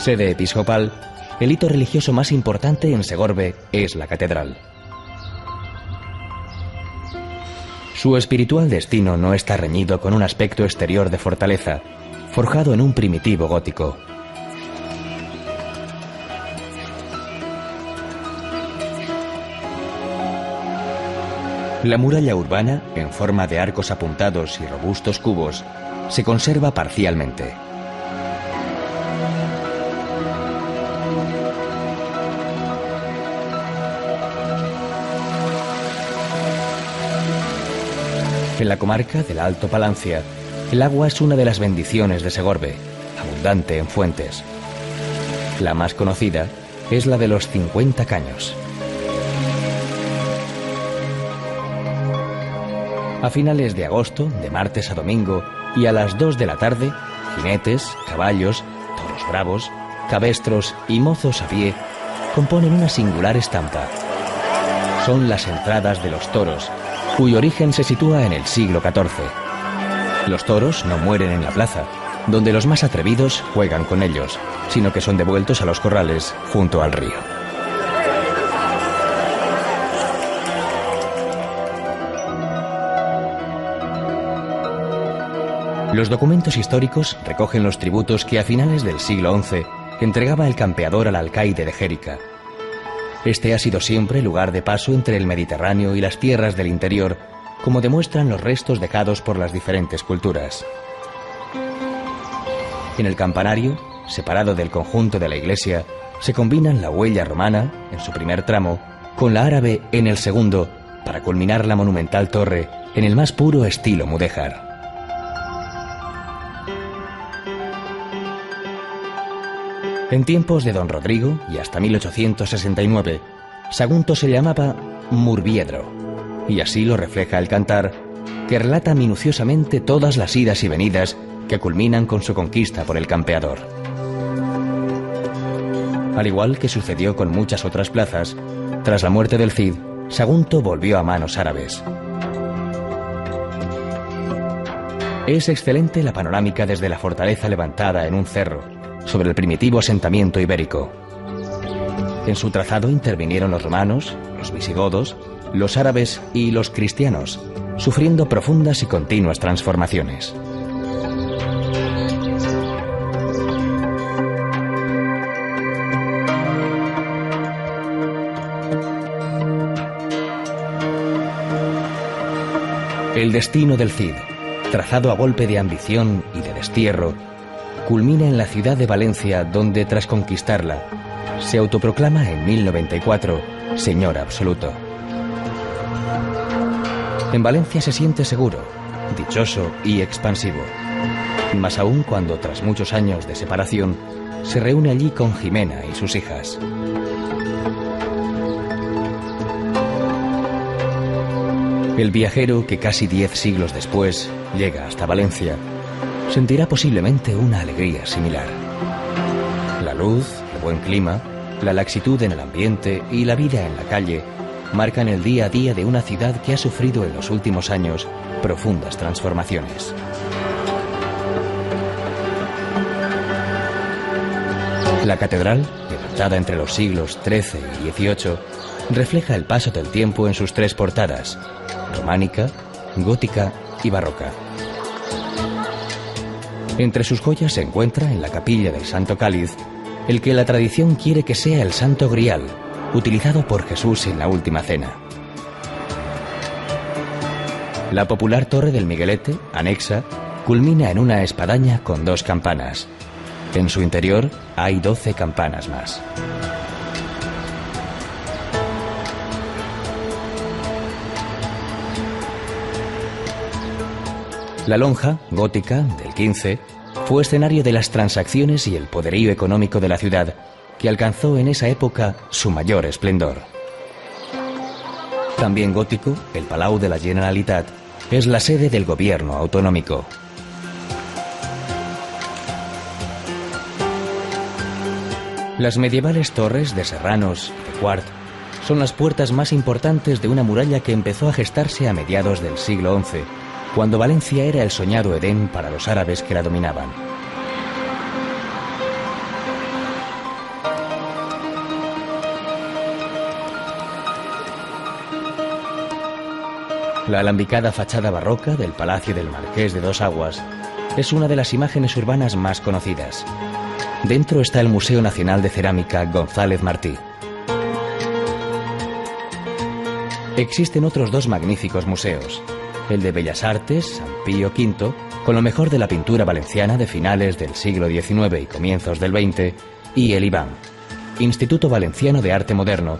Sede episcopal, el hito religioso más importante en Segorbe es la catedral. Su espiritual destino no está reñido con un aspecto exterior de fortaleza, forjado en un primitivo gótico. La muralla urbana, en forma de arcos apuntados y robustos cubos, se conserva parcialmente. En la comarca del Alto Palancia, el agua es una de las bendiciones de Segorbe, abundante en fuentes. La más conocida es la de los 50 caños. A finales de agosto, de martes a domingo, y a las 2 de la tarde, jinetes, caballos, los bravos, cabestros y mozos a pie componen una singular estampa. Son las entradas de los toros, cuyo origen se sitúa en el siglo XIV. Los toros no mueren en la plaza, donde los más atrevidos juegan con ellos, sino que son devueltos a los corrales junto al río. Los documentos históricos recogen los tributos que a finales del siglo XI entregaba el campeador al alcaide de Jérica. Este ha sido siempre lugar de paso entre el Mediterráneo y las tierras del interior, como demuestran los restos dejados por las diferentes culturas. En el campanario, separado del conjunto de la iglesia, se combinan la huella romana, en su primer tramo, con la árabe en el segundo, para culminar la monumental torre en el más puro estilo mudéjar. En tiempos de don Rodrigo y hasta 1869, Sagunto se llamaba Murviedro, y así lo refleja el cantar, que relata minuciosamente todas las idas y venidas que culminan con su conquista por el campeador. Al igual que sucedió con muchas otras plazas, tras la muerte del Cid, Sagunto volvió a manos árabes. Es excelente la panorámica desde la fortaleza levantada en un cerro, sobre el primitivo asentamiento ibérico. En su trazado intervinieron los romanos, los visigodos, los árabes y los cristianos, sufriendo profundas y continuas transformaciones. El destino del Cid, trazado a golpe de ambición y de destierro, culmina en la ciudad de Valencia, donde tras conquistarla, se autoproclama en 1094 señor absoluto. En Valencia se siente seguro, dichoso y expansivo, más aún cuando tras muchos años de separación se reúne allí con Jimena y sus hijas. El viajero que casi 10 siglos después llega hasta Valencia sentirá posiblemente una alegría similar. La luz, el buen clima, la laxitud en el ambiente y la vida en la calle marcan el día a día de una ciudad que ha sufrido en los últimos años profundas transformaciones. La catedral, levantada entre los siglos XIII y XVIII, refleja el paso del tiempo en sus tres portadas: románica, gótica y barroca. Entre sus joyas se encuentra, en la capilla del Santo Cáliz, el que la tradición quiere que sea el Santo Grial, utilizado por Jesús en la Última Cena. La popular Torre del Miguelete, anexa, culmina en una espadaña con 2 campanas. En su interior hay 12 campanas más. La lonja, gótica, del XV, fue escenario de las transacciones y el poderío económico de la ciudad, que alcanzó en esa época su mayor esplendor. También gótico, el Palau de la Generalitat es la sede del gobierno autonómico. Las medievales torres de Serranos y de Quart son las puertas más importantes de una muralla que empezó a gestarse a mediados del siglo XI, cuando Valencia era el soñado Edén para los árabes que la dominaban. La alambicada fachada barroca del Palacio del Marqués de Dos Aguas es una de las imágenes urbanas más conocidas. Dentro está el Museo Nacional de Cerámica González Martí. Existen otros 2 magníficos museos: el de Bellas Artes, San Pío V, con lo mejor de la pintura valenciana de finales del siglo XIX y comienzos del XX, y el IVAM, Instituto Valenciano de Arte Moderno,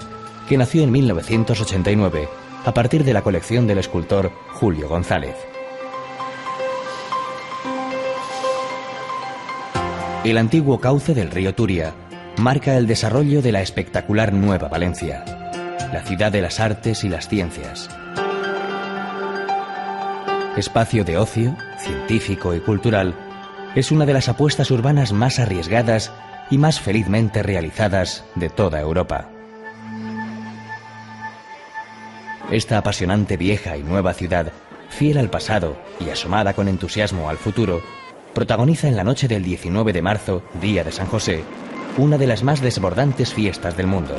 que nació en 1989 a partir de la colección del escultor Julio González. El antiguo cauce del río Turia marca el desarrollo de la espectacular Nueva Valencia, la ciudad de las artes y las ciencias. Espacio de ocio, científico y cultural, es una de las apuestas urbanas más arriesgadas y más felizmente realizadas de toda Europa. Esta apasionante vieja y nueva ciudad, fiel al pasado y asomada con entusiasmo al futuro, protagoniza en la noche del 19 de marzo, día de San José, una de las más desbordantes fiestas del mundo,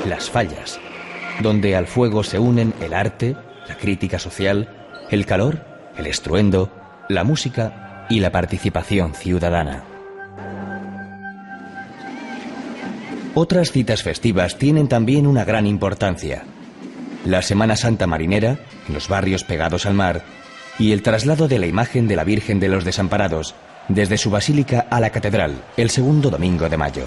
las fallas, donde al fuego se unen el arte, la crítica social, el calor, el estruendo, la música y la participación ciudadana. Otras citas festivas tienen también una gran importancia. La Semana Santa marinera, en los barrios pegados al mar, y el traslado de la imagen de la Virgen de los Desamparados desde su basílica a la catedral el segundo domingo de mayo.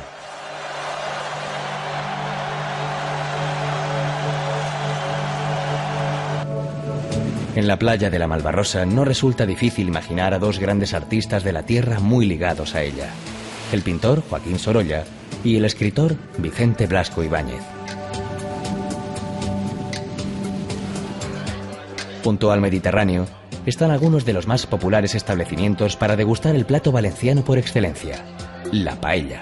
En la playa de la Malvarrosa no resulta difícil imaginar a dos grandes artistas de la tierra muy ligados a ella: el pintor Joaquín Sorolla y el escritor Vicente Blasco Ibáñez. Junto al Mediterráneo están algunos de los más populares establecimientos para degustar el plato valenciano por excelencia, la paella.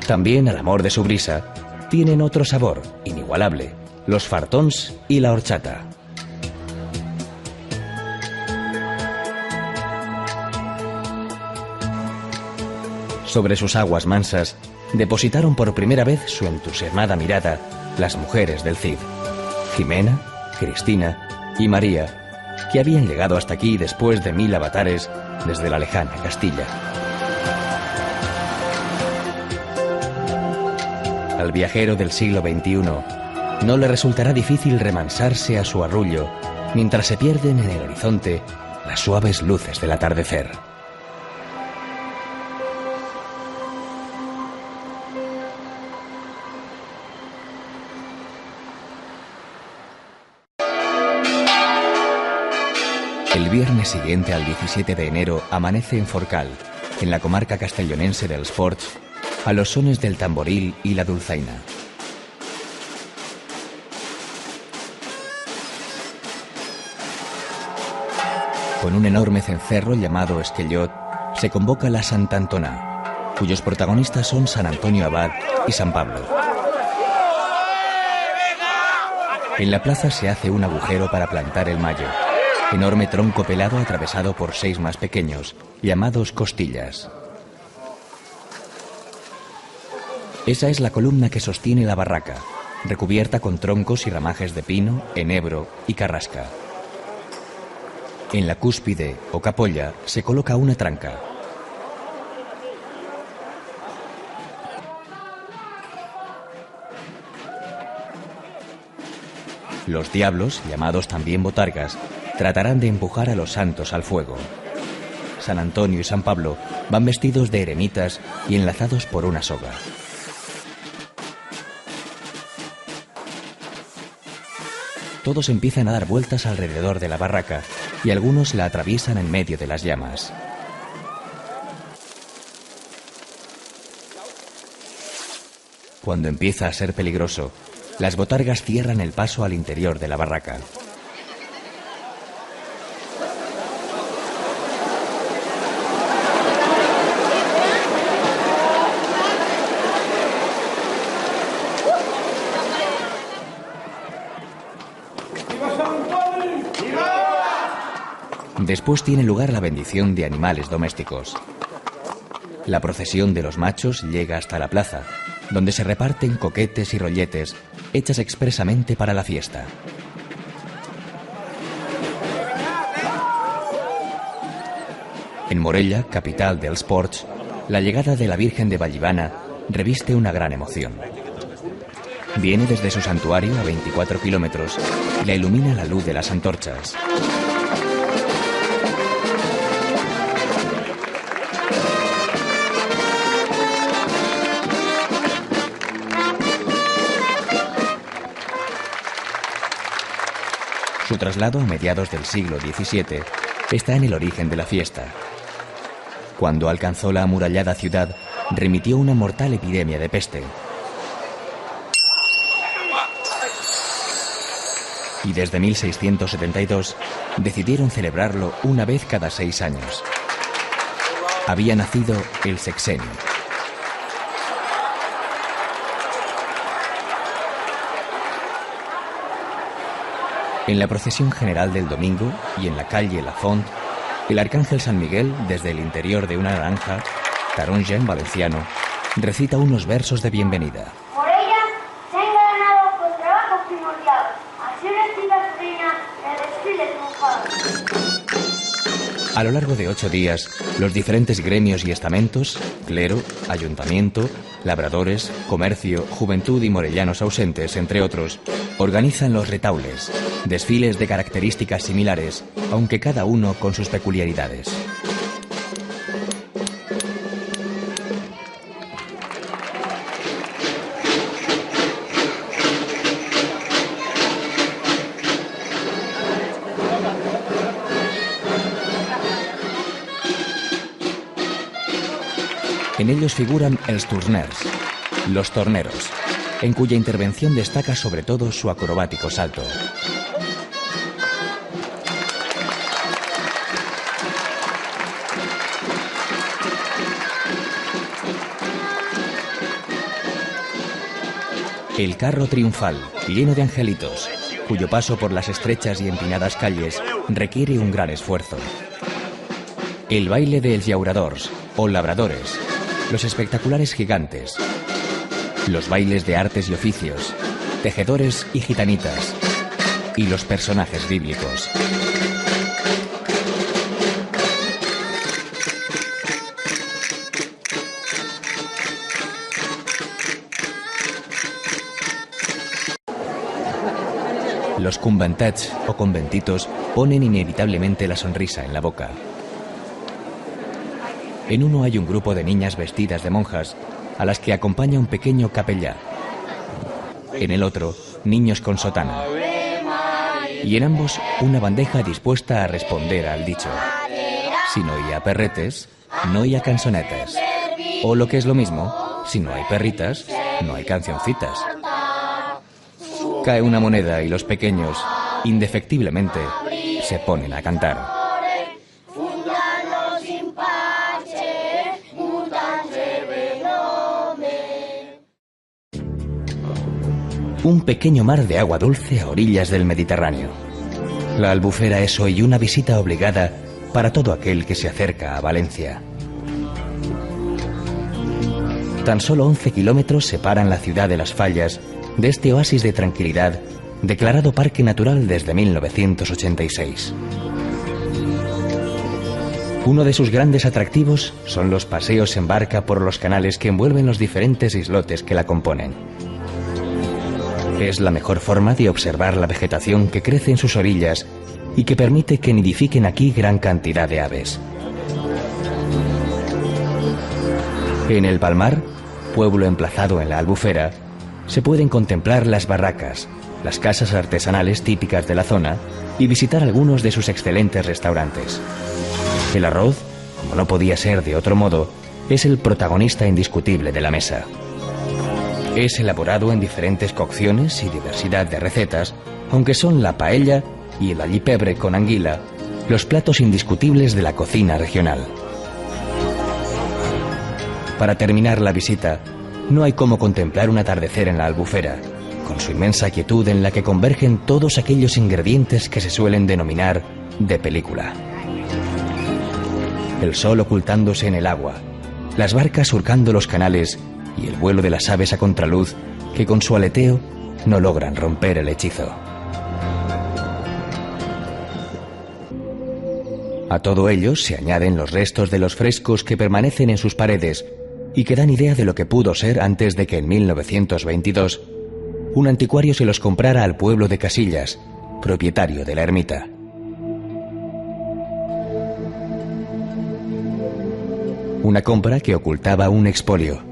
También, al amor de su brisa, tienen otro sabor inigualable: los fartons y la horchata. Sobre sus aguas mansas depositaron por primera vez su entusiasmada mirada las mujeres del Cid: Jimena, Cristina y María, que habían llegado hasta aquí después de 1000 avatares desde la lejana Castilla. Al viajero del siglo XXI no le resultará difícil remansarse a su arrullo mientras se pierden en el horizonte las suaves luces del atardecer. El viernes siguiente al 17 de enero amanece en Forcal, en la comarca castellonense dels Ports, a los sones del tamboril y la dulzaina. Con un enorme cencerro llamado Esquellot, se convoca la Santa Antona, cuyos protagonistas son San Antonio Abad y San Pablo. En la plaza se hace un agujero para plantar el mayo, enorme tronco pelado atravesado por 6 más pequeños, llamados costillas. Esa es la columna que sostiene la barraca, recubierta con troncos y ramajes de pino, enebro y carrasca. En la cúspide o capolla se coloca una tranca. Los diablos, llamados también botargas, tratarán de empujar a los santos al fuego. San Antonio y San Pablo van vestidos de eremitas y enlazados por una soga. Todos empiezan a dar vueltas alrededor de la barraca y algunos la atraviesan en medio de las llamas. Cuando empieza a ser peligroso, las botargas cierran el paso al interior de la barraca. Después tiene lugar la bendición de animales domésticos. La procesión de los machos llega hasta la plaza, donde se reparten coquetes y rolletes hechas expresamente para la fiesta. En Morella, capital dels Ports, la llegada de la Virgen de Vallivana reviste una gran emoción. Viene desde su santuario a 24 kilómetros y la ilumina la luz de las antorchas. Su traslado a mediados del siglo XVII está en el origen de la fiesta. Cuando alcanzó la amurallada ciudad, remitió una mortal epidemia de peste. y desde 1672 decidieron celebrarlo una vez cada 6 años. Había nacido el sexenio. En la procesión general del domingo y en la calle La Font, el arcángel San Miguel, desde el interior de una naranja, taronja en valenciano, recita unos versos de bienvenida. Por ella se ha engalanado con trabajo primordial, así recita su reina el desfile triunfal. A lo largo de 8 días, los diferentes gremios y estamentos, clero, ayuntamiento, labradores, comercio, juventud y morellanos ausentes, entre otros, organizan los retaules, desfiles de características similares, aunque cada uno con sus peculiaridades. En ellos figuran els torners, los torneros, en cuya intervención destaca sobre todo su acrobático salto. El carro triunfal, lleno de angelitos, cuyo paso por las estrechas y empinadas calles requiere un gran esfuerzo. El baile de els llauradors, o labradores, los espectaculares gigantes, los bailes de artes y oficios, tejedores y gitanitas, y los personajes bíblicos. Los conventats o conventitos ponen inevitablemente la sonrisa en la boca. En uno hay un grupo de niñas vestidas de monjas, a las que acompaña un pequeño capellá. En el otro, niños con sotana. Y en ambos, una bandeja dispuesta a responder al dicho: si no hi ha perretes, no hi ha canzonetes. O lo que es lo mismo, si no hay perritas, no hay cancioncitas. Cae una moneda y los pequeños, indefectiblemente, se ponen a cantar. Un pequeño mar de agua dulce a orillas del Mediterráneo. La Albufera es hoy una visita obligada para todo aquel que se acerca a Valencia. Tan solo 11 kilómetros separan la ciudad de Las Fallas de este oasis de tranquilidad, declarado Parque Natural desde 1986. Uno de sus grandes atractivos son los paseos en barca por los canales que envuelven los diferentes islotes que la componen. Es la mejor forma de observar la vegetación que crece en sus orillas y que permite que nidifiquen aquí gran cantidad de aves. En el Palmar, pueblo emplazado en la Albufera, se pueden contemplar las barracas, las casas artesanales típicas de la zona y visitar algunos de sus excelentes restaurantes. El arroz, como no podía ser de otro modo, es el protagonista indiscutible de la mesa. Es elaborado en diferentes cocciones y diversidad de recetas, aunque son la paella y el allipebre con anguila los platos indiscutibles de la cocina regional. Para terminar la visita, no hay como contemplar un atardecer en la Albufera, con su inmensa quietud en la que convergen todos aquellos ingredientes que se suelen denominar de película. El sol ocultándose en el agua, las barcas surcando los canales y el vuelo de las aves a contraluz que con su aleteo no logran romper el hechizo. A todo ello se añaden los restos de los frescos que permanecen en sus paredes y que dan idea de lo que pudo ser antes de que en 1922 un anticuario se los comprara al pueblo de Casillas, propietario de la ermita. Una compra que ocultaba un expolio.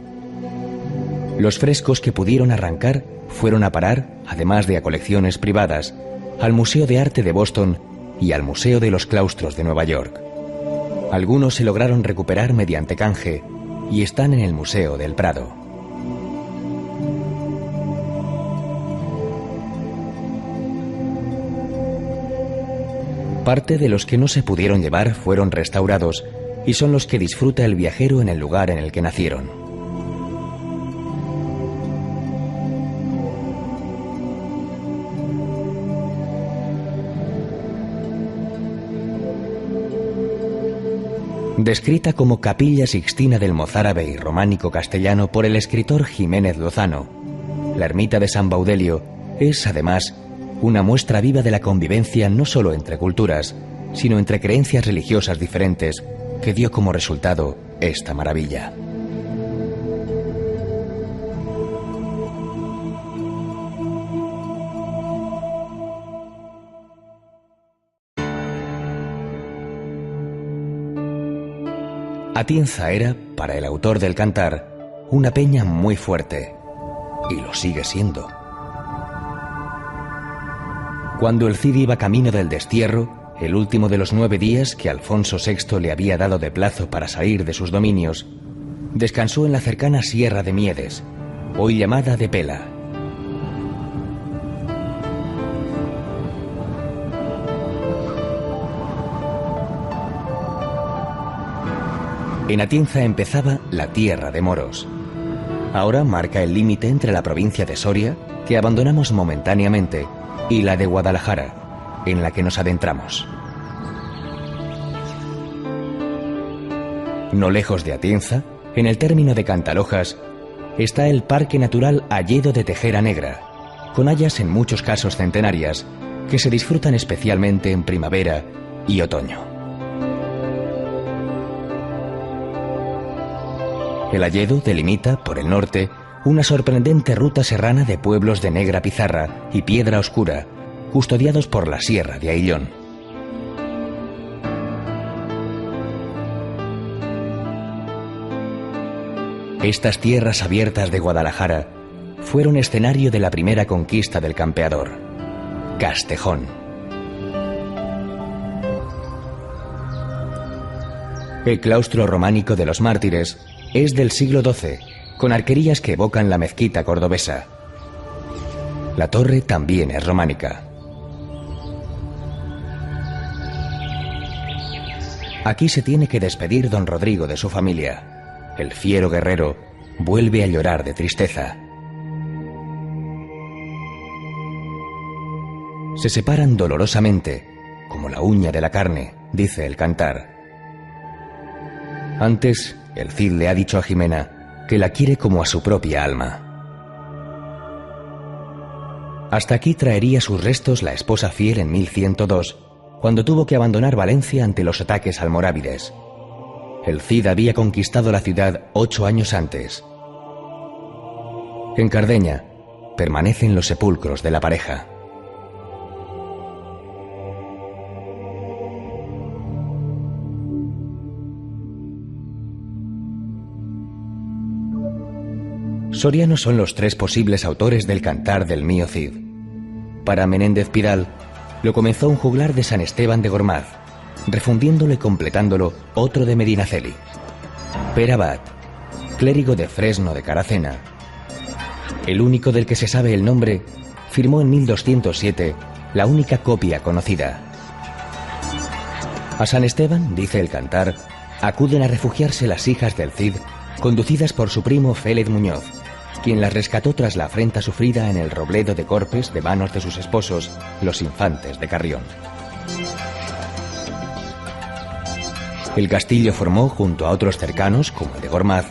Los frescos que pudieron arrancar fueron a parar, además de a colecciones privadas, al Museo de Arte de Boston y al Museo de los Claustros de Nueva York. Algunos se lograron recuperar mediante canje y están en el Museo del Prado. Parte de los que no se pudieron llevar fueron restaurados y son los que disfruta el viajero en el lugar en el que nacieron. Descrita como Capilla Sixtina del mozárabe y románico castellano por el escritor Jiménez Lozano, la ermita de San Baudelio es, además, una muestra viva de la convivencia no solo entre culturas, sino entre creencias religiosas diferentes, que dio como resultado esta maravilla. Atienza era, para el autor del Cantar, una peña muy fuerte, y lo sigue siendo. Cuando el Cid iba camino del destierro, el último de los 9 días que Alfonso VI le había dado de plazo para salir de sus dominios, descansó en la cercana Sierra de Miedes, hoy llamada de Pela. En Atienza empezaba la tierra de moros. Ahora marca el límite entre la provincia de Soria, que abandonamos momentáneamente, y la de Guadalajara, en la que nos adentramos. No lejos de Atienza, en el término de Cantalojas, está el Parque Natural Alledo de Tejera Negra, con hayas en muchos casos centenarias, que se disfrutan especialmente en primavera y otoño. El Alledo delimita, por el norte, una sorprendente ruta serrana de pueblos de negra pizarra y piedra oscura, custodiados por la Sierra de Aillón. Estas tierras abiertas de Guadalajara fueron escenario de la primera conquista del campeador, Castejón. El claustro románico de los Mártires es del siglo XII, con arquerías que evocan la mezquita cordobesa. La torre también es románica. Aquí se tiene que despedir don Rodrigo de su familia. El fiero guerrero vuelve a llorar de tristeza. Se separan dolorosamente, como la uña de la carne, dice el Cantar. Antes, el Cid le ha dicho a Jimena que la quiere como a su propia alma. Hasta aquí traería sus restos la esposa fiel en 1102, cuando tuvo que abandonar Valencia ante los ataques almorávides. El Cid había conquistado la ciudad 8 años antes. En Cardeña permanecen los sepulcros de la pareja. Sorianos son los 3 posibles autores del Cantar del Mío Cid. Para Menéndez Pidal, lo comenzó un juglar de San Esteban de Gormaz, refundiéndolo y completándolo otro de Medinaceli. Pere Abad, clérigo de Fresno de Caracena, el único del que se sabe el nombre, firmó en 1207 la única copia conocida. A San Esteban, dice el Cantar, acuden a refugiarse las hijas del Cid, conducidas por su primo Félez Muñoz, quien las rescató tras la afrenta sufrida en el Robledo de Corpes de manos de sus esposos, los infantes de Carrión. El castillo formó, junto a otros cercanos, como el de Gormaz,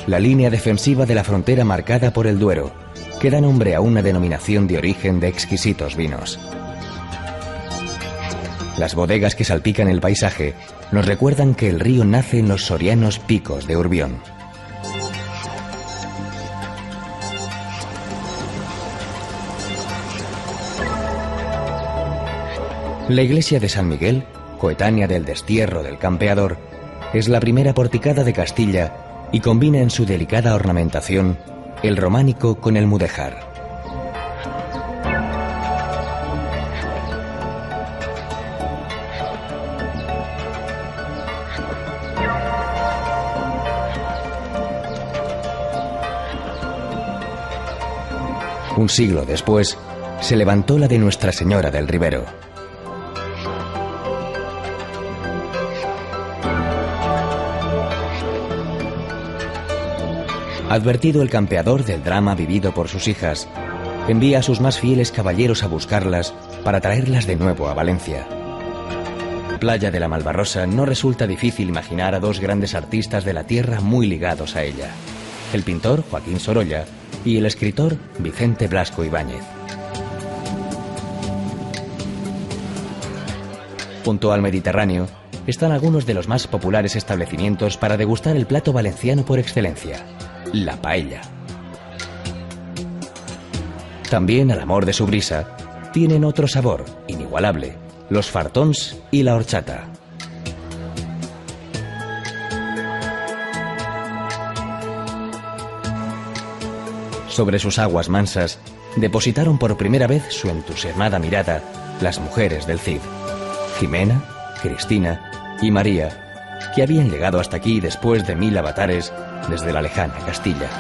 la línea defensiva de la frontera marcada por el Duero, que da nombre a una denominación de origen de exquisitos vinos. Las bodegas que salpican el paisaje nos recuerdan que el río nace en los sorianos picos de Urbión. La iglesia de San Miguel, coetánea del destierro del campeador, es la primera porticada de Castilla y combina en su delicada ornamentación el románico con el mudéjar. Un siglo después, se levantó la de Nuestra Señora del Ribero. Advertido el campeador del drama vivido por sus hijas, envía a sus más fieles caballeros a buscarlas para traerlas de nuevo a Valencia. Playa de la Malvarrosa no resulta difícil imaginar a dos grandes artistas de la tierra muy ligados a ella: el pintor Joaquín Sorolla y el escritor Vicente Blasco Ibáñez. Junto al Mediterráneo están algunos de los más populares establecimientos para degustar el plato valenciano por excelencia: la paella. También, al amor de su brisa, tienen otro sabor inigualable: los fartons y la horchata. Sobre sus aguas mansas depositaron por primera vez su entusiasmada mirada las mujeres del Cid: Jimena, Cristina y María, que habían llegado hasta aquí después de 1000 avatares desde la lejana Castilla.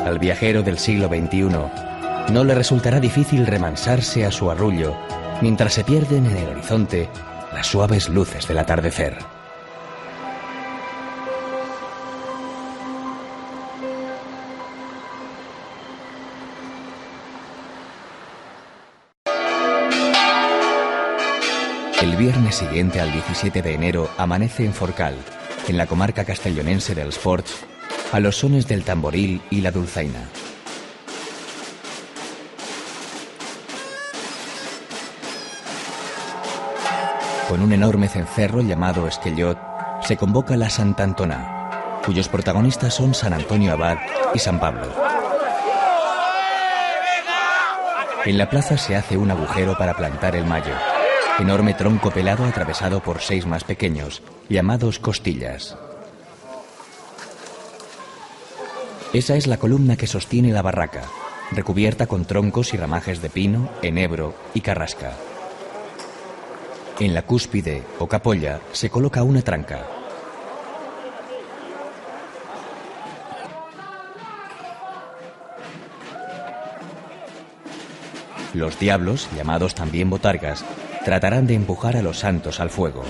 Al viajero del siglo XXI no le resultará difícil remansarse a su arrullo mientras se pierden en el horizonte las suaves luces del atardecer. El viernes siguiente al 17 de enero amanece en Forcal, en la comarca castellonense dels Ports, a los sones del tamboril y la dulzaina. Con un enorme cencerro llamado Esquellot se convoca la Sant'Antona, cuyos protagonistas son San Antonio Abad y San Pablo. En la plaza se hace un agujero para plantar el mayo, enorme tronco pelado atravesado por 6 más pequeños, llamados costillas. Esa es la columna que sostiene la barraca, recubierta con troncos y ramajes de pino, enebro y carrasca. En la cúspide o capolla se coloca una tranca. Los diablos, llamados también botargas, tratarán de empujar a los santos al fuego.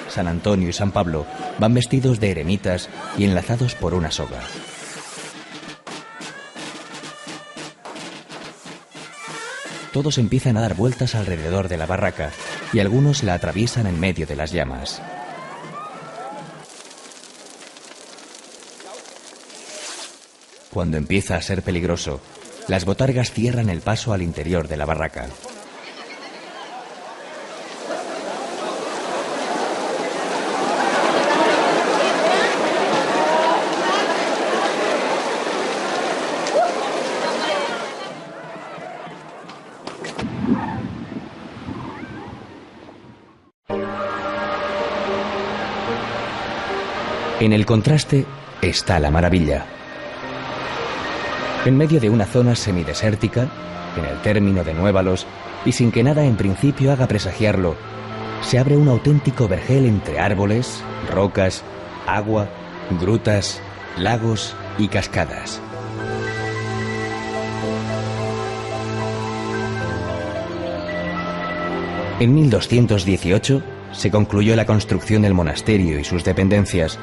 San Antonio y San Pablo van vestidos de eremitas y enlazados por una soga. Todos empiezan a dar vueltas alrededor de la barraca y algunos la atraviesan en medio de las llamas. Cuando empieza a ser peligroso, las botargas cierran el paso al interior de la barraca. En el contraste está la maravilla. En medio de una zona semidesértica, en el término de Nuévalos, y sin que nada en principio haga presagiarlo, se abre un auténtico vergel entre árboles, rocas, agua, grutas, lagos y cascadas. En 1218 se concluyó la construcción del monasterio y sus dependencias,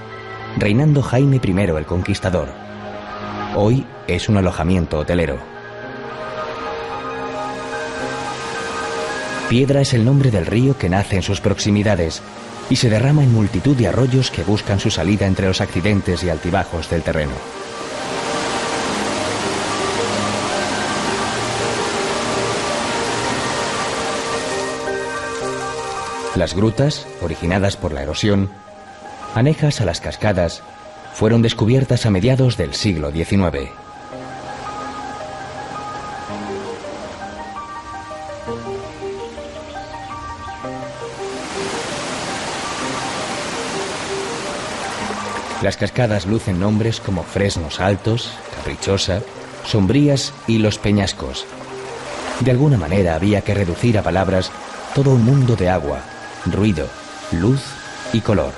reinando Jaime I el Conquistador. Hoy es un alojamiento hotelero. Piedra es el nombre del río que nace en sus proximidades y se derrama en multitud de arroyos que buscan su salida entre los accidentes y altibajos del terreno. Las grutas, originadas por la erosión, anejas a las cascadas, fueron descubiertas a mediados del siglo XIX. Las cascadas lucen nombres como Fresnos Altos, Caprichosa, Sombrías y Los Peñascos. De alguna manera había que reducir a palabras todo un mundo de agua, ruido, luz y color.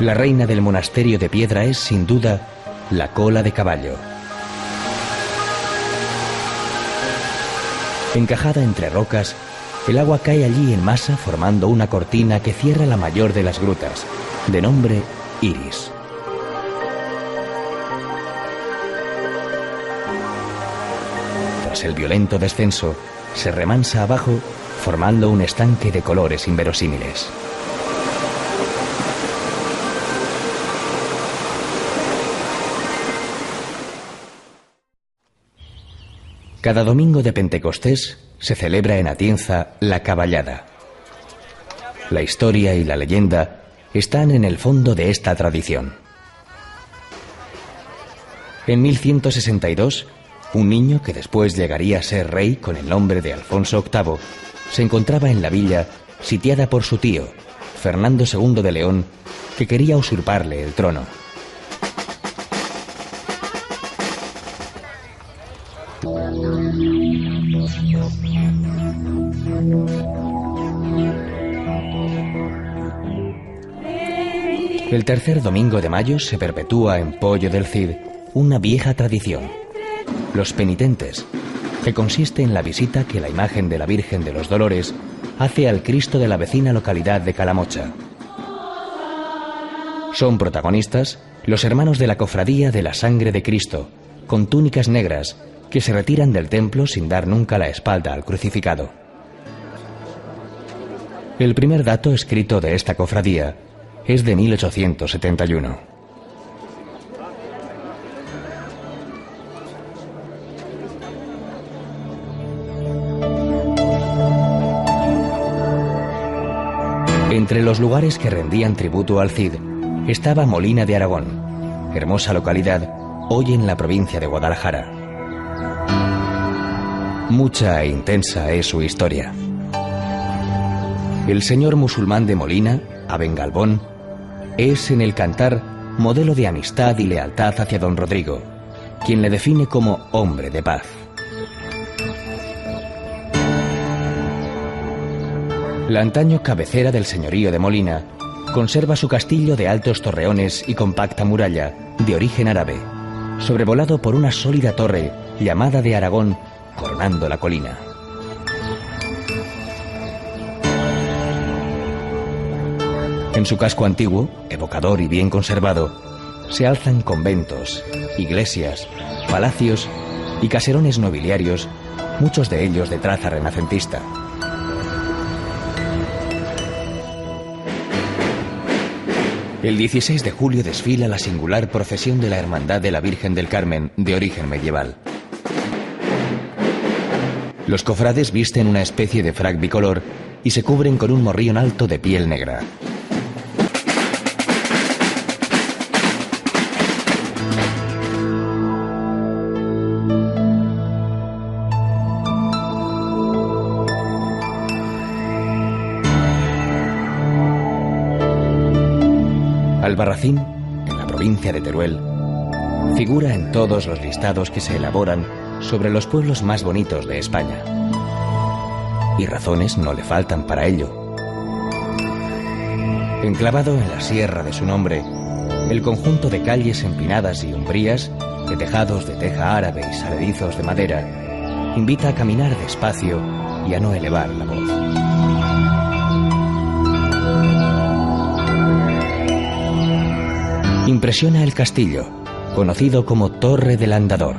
La reina del monasterio de piedra es, sin duda, la cola de caballo. Encajada entre rocas, el agua cae allí en masa formando una cortina que cierra la mayor de las grutas, de nombre Iris. Tras el violento descenso, se remansa abajo, formando un estanque de colores inverosímiles. Cada domingo de Pentecostés se celebra en Atienza la caballada. La historia y la leyenda están en el fondo de esta tradición. En 1162, un niño que después llegaría a ser rey con el nombre de Alfonso VIII se encontraba en la villa sitiada por su tío, Fernando II de León, que quería usurparle el trono. El tercer domingo de mayo se perpetúa en Poyo del Cid una vieja tradición, los penitentes, que consiste en la visita que la imagen de la Virgen de los Dolores hace al Cristo de la vecina localidad de Calamocha. Son protagonistas los hermanos de la Cofradía de la Sangre de Cristo, con túnicas negras, que se retiran del templo sin dar nunca la espalda al crucificado. El primer dato escrito de esta cofradía es de 1871. Entre los lugares que rendían tributo al Cid estaba Molina de Aragón, hermosa localidad hoy en la provincia de Guadalajara. Mucha e intensa es su historia. El señor musulmán de Molina, Aben Galbón, es en el cantar modelo de amistad y lealtad hacia don Rodrigo, quien le define como hombre de paz. La antaño cabecera del señorío de Molina conserva su castillo de altos torreones y compacta muralla, de origen árabe, sobrevolado por una sólida torre llamada de Aragón, coronando la colina. En su casco antiguo, evocador y bien conservado, se alzan conventos, iglesias, palacios y caserones nobiliarios, muchos de ellos de traza renacentista. El 16 de julio desfila la singular procesión de la Hermandad de la Virgen del Carmen, de origen medieval. Los cofrades visten una especie de frac bicolor y se cubren con un morrión alto de piel negra. Albarracín, en la provincia de Teruel, figura en todos los listados que se elaboran sobre los pueblos más bonitos de España. Y razones no le faltan para ello. Enclavado en la sierra de su nombre, el conjunto de calles empinadas y umbrías, de tejados de teja árabe y saledizos de madera, invita a caminar despacio y a no elevar la voz. Impresiona el castillo, conocido como Torre del Andador.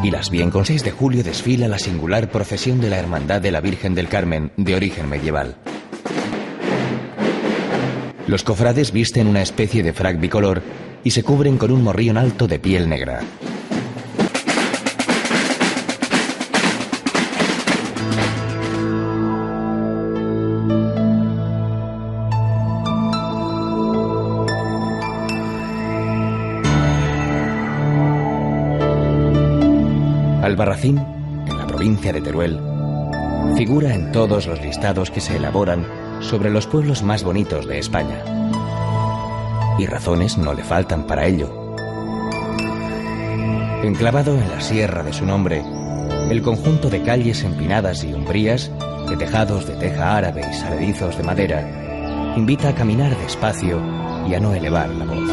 Y las bien con 6 de julio desfila la singular procesión de la Hermandad de la Virgen del Carmen, de origen medieval. Los cofrades visten una especie de frac bicolor y se cubren con un morrión alto de piel negra. Albarracín, en la provincia de Teruel, figura en todos los listados que se elaboran sobre los pueblos más bonitos de España. Y razones no le faltan para ello. Enclavado en la sierra de su nombre, el conjunto de calles empinadas y umbrías, de tejados de teja árabe y saledizos de madera, invita a caminar despacio y a no elevar la voz.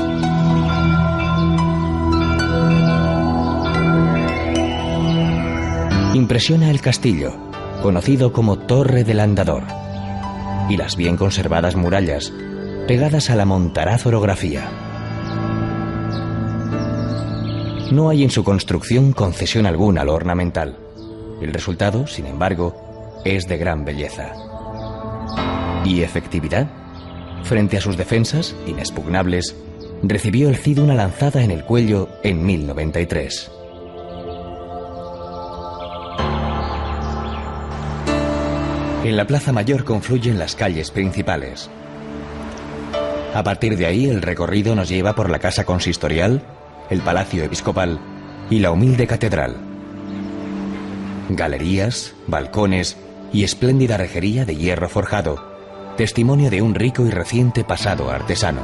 Impresiona el castillo, conocido como Torre del Andador, y las bien conservadas murallas, pegadas a la montaraz orografía. No hay en su construcción concesión alguna a lo ornamental. El resultado, sin embargo, es de gran belleza. ¿Y efectividad? Frente a sus defensas, inexpugnables, recibió el Cid una lanzada en el cuello en 1093. En la Plaza Mayor confluyen las calles principales. A partir de ahí, el recorrido nos lleva por la Casa Consistorial, el Palacio Episcopal y la humilde catedral. Galerías, balcones y espléndida rejería de hierro forjado, testimonio de un rico y reciente pasado artesano.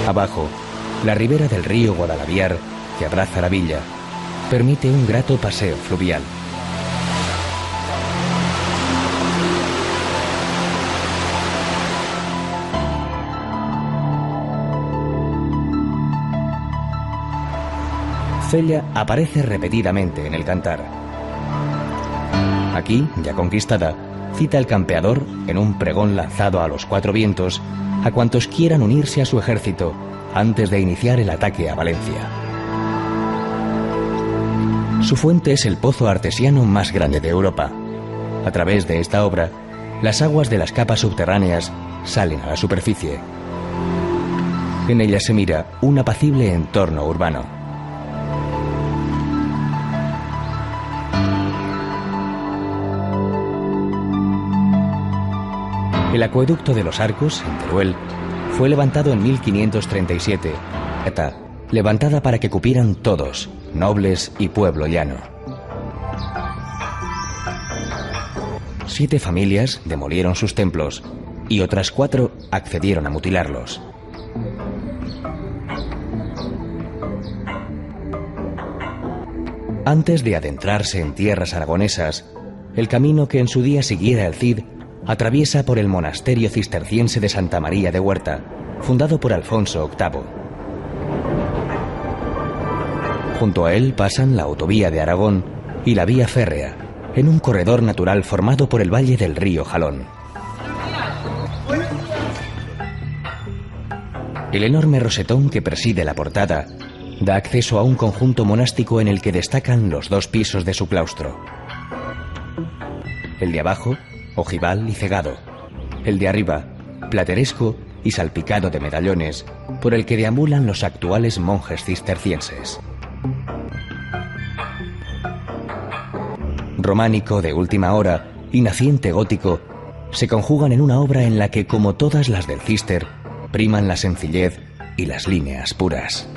Abajo, la ribera del río Guadalaviar, que abraza la villa, permite un grato paseo fluvial. Cella aparece repetidamente en el Cantar. Aquí, ya conquistada, cita el campeador, en un pregón lanzado a los cuatro vientos, a cuantos quieran unirse a su ejército antes de iniciar el ataque a Valencia. Su fuente es el pozo artesiano más grande de Europa. A través de esta obra, las aguas de las capas subterráneas salen a la superficie. En ella se mira un apacible entorno urbano. El acueducto de los Arcos, en Teruel, fue levantado en 1537, levantada para que cupieran todos, nobles y pueblo llano. 7 familias demolieron sus templos y otras 4 accedieron a mutilarlos. Antes de adentrarse en tierras aragonesas, el camino que en su día siguiera el Cid atraviesa por el monasterio cisterciense de Santa María de Huerta, fundado por Alfonso VIII. Junto a él pasan la autovía de Aragón y la vía férrea, en un corredor natural formado por el valle del río Jalón. El enorme rosetón que preside la portada da acceso a un conjunto monástico en el que destacan los 2 pisos de su claustro. El de abajo, ojival y cegado. El de arriba, plateresco y salpicado de medallones, por el que deambulan los actuales monjes cistercienses. Románico de última hora y naciente gótico se conjugan en una obra en la que, como todas las del Cister, priman la sencillez y las líneas puras.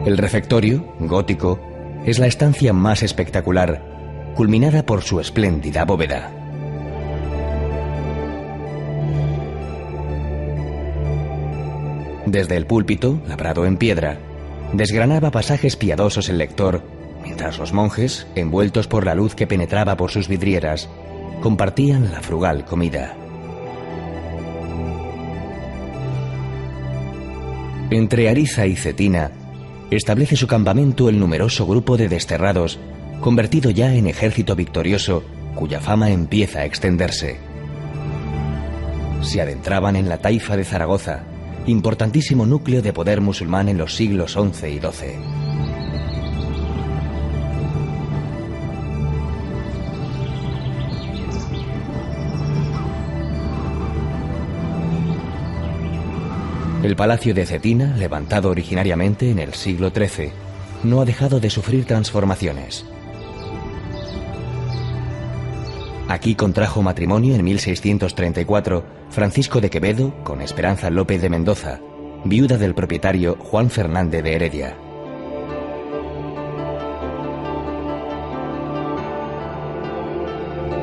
El refectorio, gótico, es la estancia más espectacular, culminada por su espléndida bóveda. Desde el púlpito, labrado en piedra, desgranaba pasajes piadosos el lector, mientras los monjes, envueltos por la luz que penetraba por sus vidrieras, compartían la frugal comida. Entre Ariza y Cetina, establece su campamento el numeroso grupo de desterrados, convertido ya en ejército victorioso, cuya fama empieza a extenderse. Se adentraban en la taifa de Zaragoza, importantísimo núcleo de poder musulmán en los siglos XI y XII. El palacio de Cetina, levantado originariamente en el siglo XIII, no ha dejado de sufrir transformaciones. Aquí contrajo matrimonio en 1634 Francisco de Quevedo con Esperanza López de Mendoza, viuda del propietario Juan Fernández de Heredia.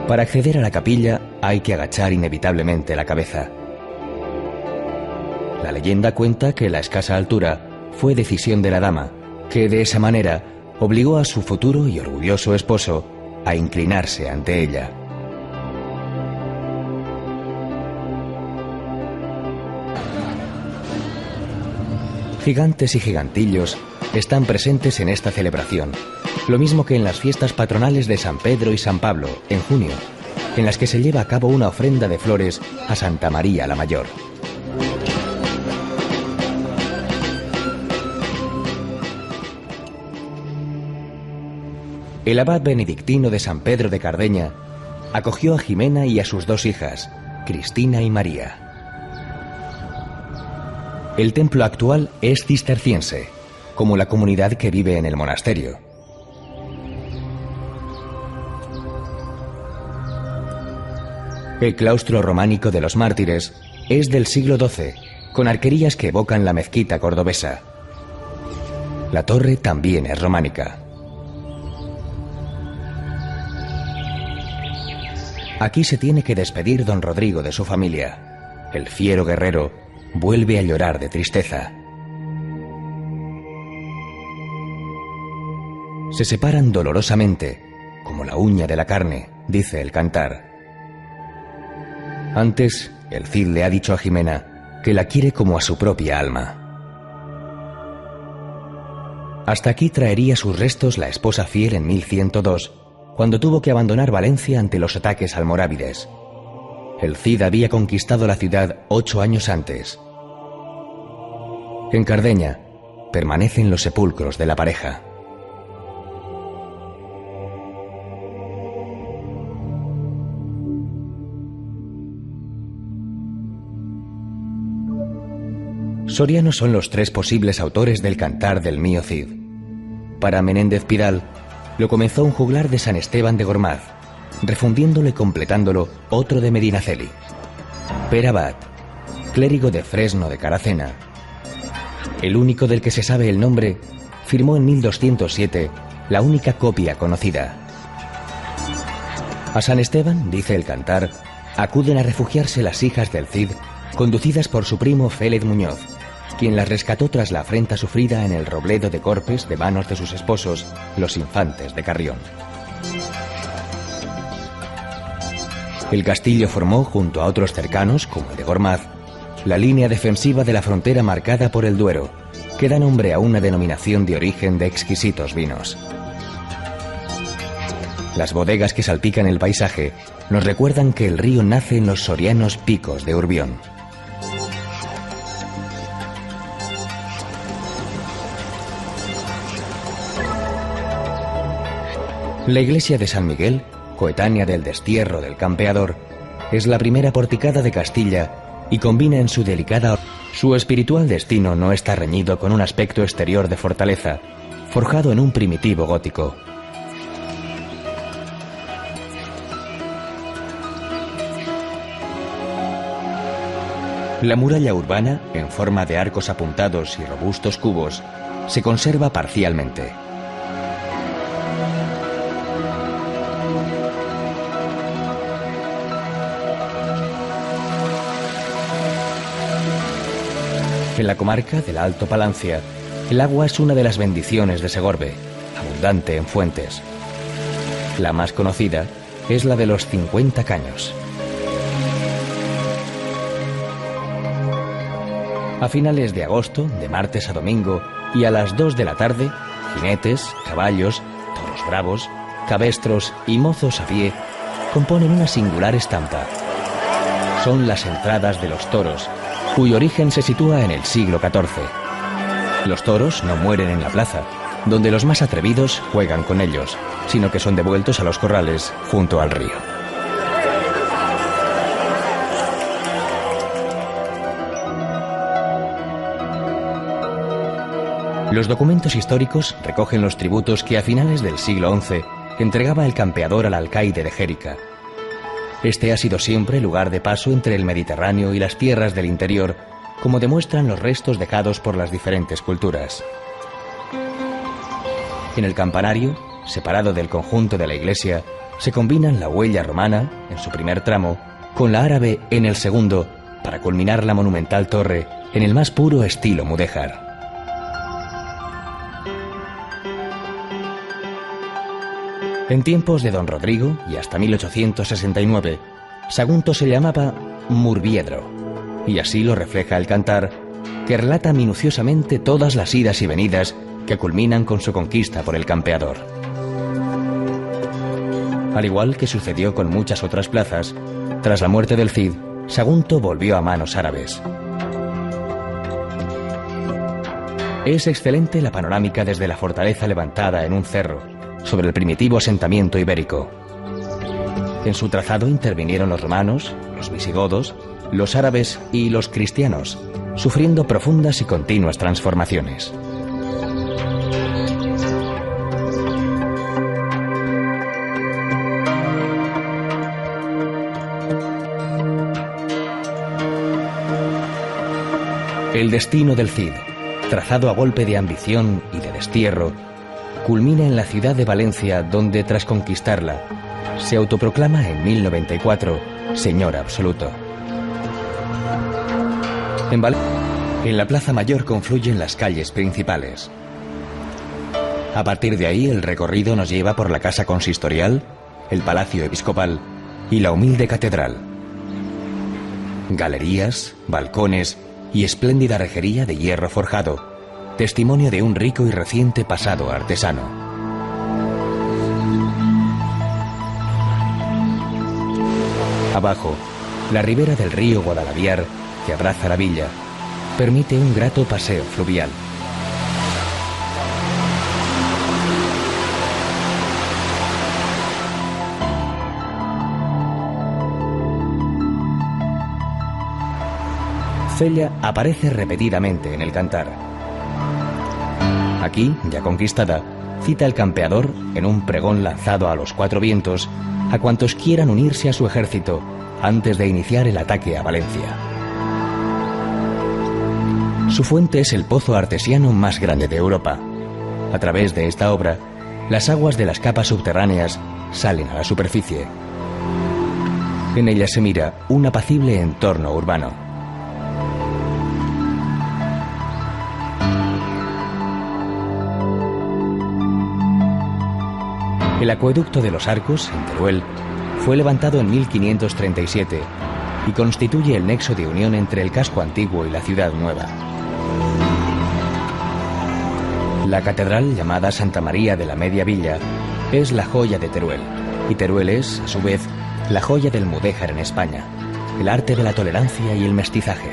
Para acceder a la capilla hay que agachar inevitablemente la cabeza. La leyenda cuenta que la escasa altura fue decisión de la dama, que de esa manera obligó a su futuro y orgulloso esposo a inclinarse ante ella. Gigantes y gigantillos están presentes en esta celebración, lo mismo que en las fiestas patronales de San Pedro y San Pablo, en junio, en las que se lleva a cabo una ofrenda de flores a Santa María la Mayor. El abad benedictino de San Pedro de Cardeña acogió a Jimena y a sus dos hijas, Cristina y María. El templo actual es cisterciense, como la comunidad que vive en el monasterio. El claustro románico de los mártires es del siglo XII, con arquerías que evocan la mezquita cordobesa. La torre también es románica. Aquí se tiene que despedir don Rodrigo de su familia. El fiero guerrero vuelve a llorar de tristeza. Se separan dolorosamente, como la uña de la carne, dice el cantar. Antes, el Cid le ha dicho a Jimena que la quiere como a su propia alma. Hasta aquí traería sus restos la esposa fiel en 1102, cuando tuvo que abandonar Valencia ante los ataques almorávides. El Cid había conquistado la ciudad 8 años antes. En Cardeña permanecen los sepulcros de la pareja. Sorianos son los 3 posibles autores del cantar del mío Cid. Para Menéndez Pidal, lo comenzó un juglar de San Esteban de Gormaz, refundiéndolo y completándolo otro de Medinaceli. Per Abad, clérigo de Fresno de Caracena, el único del que se sabe el nombre, firmó en 1207 la única copia conocida. A San Esteban, dice el cantar, acuden a refugiarse las hijas del Cid, conducidas por su primo Félez Muñoz, quien las rescató tras la afrenta sufrida en el Robledo de Corpes de manos de sus esposos, los infantes de Carrión. El castillo formó, junto a otros cercanos, como el de Gormaz, la línea defensiva de la frontera marcada por el Duero, que da nombre a una denominación de origen de exquisitos vinos. Las bodegas que salpican el paisaje nos recuerdan que el río nace en los sorianos picos de Urbión. La iglesia de San Miguel, coetánea del destierro del Campeador, es la primera porticada de Castilla y combina en su delicada... Su espiritual destino no está reñido con un aspecto exterior de fortaleza, forjado en un primitivo gótico. La muralla urbana, en forma de arcos apuntados y robustos cubos, se conserva parcialmente. En la comarca del Alto Palancia, el agua es una de las bendiciones de Segorbe, abundante en fuentes. La más conocida es la de los 50 caños. A finales de agosto, de martes a domingo, y a las 2 de la tarde, jinetes, caballos, toros bravos, cabestros y mozos a pie componen una singular estampa. Son las entradas de los toros, cuyo origen se sitúa en el siglo XIV. Los toros no mueren en la plaza, donde los más atrevidos juegan con ellos, sino que son devueltos a los corrales junto al río. Los documentos históricos recogen los tributos que a finales del siglo XI entregaba el campeador al alcaide de Jérica. Este ha sido siempre lugar de paso entre el Mediterráneo y las tierras del interior, como demuestran los restos dejados por las diferentes culturas. En el campanario, separado del conjunto de la iglesia, se combinan la huella romana, en su primer tramo, con la árabe en el segundo, para culminar la monumental torre en el más puro estilo mudéjar. En tiempos de don Rodrigo y hasta 1869, Sagunto se llamaba Murviedro, y así lo refleja el cantar, que relata minuciosamente todas las idas y venidas que culminan con su conquista por el campeador. Al igual que sucedió con muchas otras plazas, tras la muerte del Cid, Sagunto volvió a manos árabes. Es excelente la panorámica desde la fortaleza levantada en un cerro, sobre el primitivo asentamiento ibérico. En su trazado intervinieron los romanos, los visigodos, los árabes y los cristianos, sufriendo profundas y continuas transformaciones. El destino del Cid, trazado a golpe de ambición y de destierro, culmina en la ciudad de Valencia, donde tras conquistarla, se autoproclama en 1094 señor absoluto. En la Plaza Mayor confluyen las calles principales. A partir de ahí el recorrido nos lleva por la casa consistorial, el palacio episcopal y la humilde catedral. Galerías, balcones y espléndida rejería de hierro forjado, testimonio de un rico y reciente pasado artesano. Abajo, la ribera del río Guadalaviar, que abraza la villa, permite un grato paseo fluvial. Cella aparece repetidamente en el cantar. Aquí, ya conquistada, cita el campeador, en un pregón lanzado a los cuatro vientos, a cuantos quieran unirse a su ejército antes de iniciar el ataque a Valencia. Su fuente es el pozo artesiano más grande de Europa. A través de esta obra, las aguas de las capas subterráneas salen a la superficie. En ella se mira un apacible entorno urbano. El acueducto de los Arcos, en Teruel, fue levantado en 1537 y constituye el nexo de unión entre el casco antiguo y la ciudad nueva. La catedral, llamada Santa María de la Media Villa, es la joya de Teruel, y Teruel es, a su vez, la joya del mudéjar en España, el arte de la tolerancia y el mestizaje.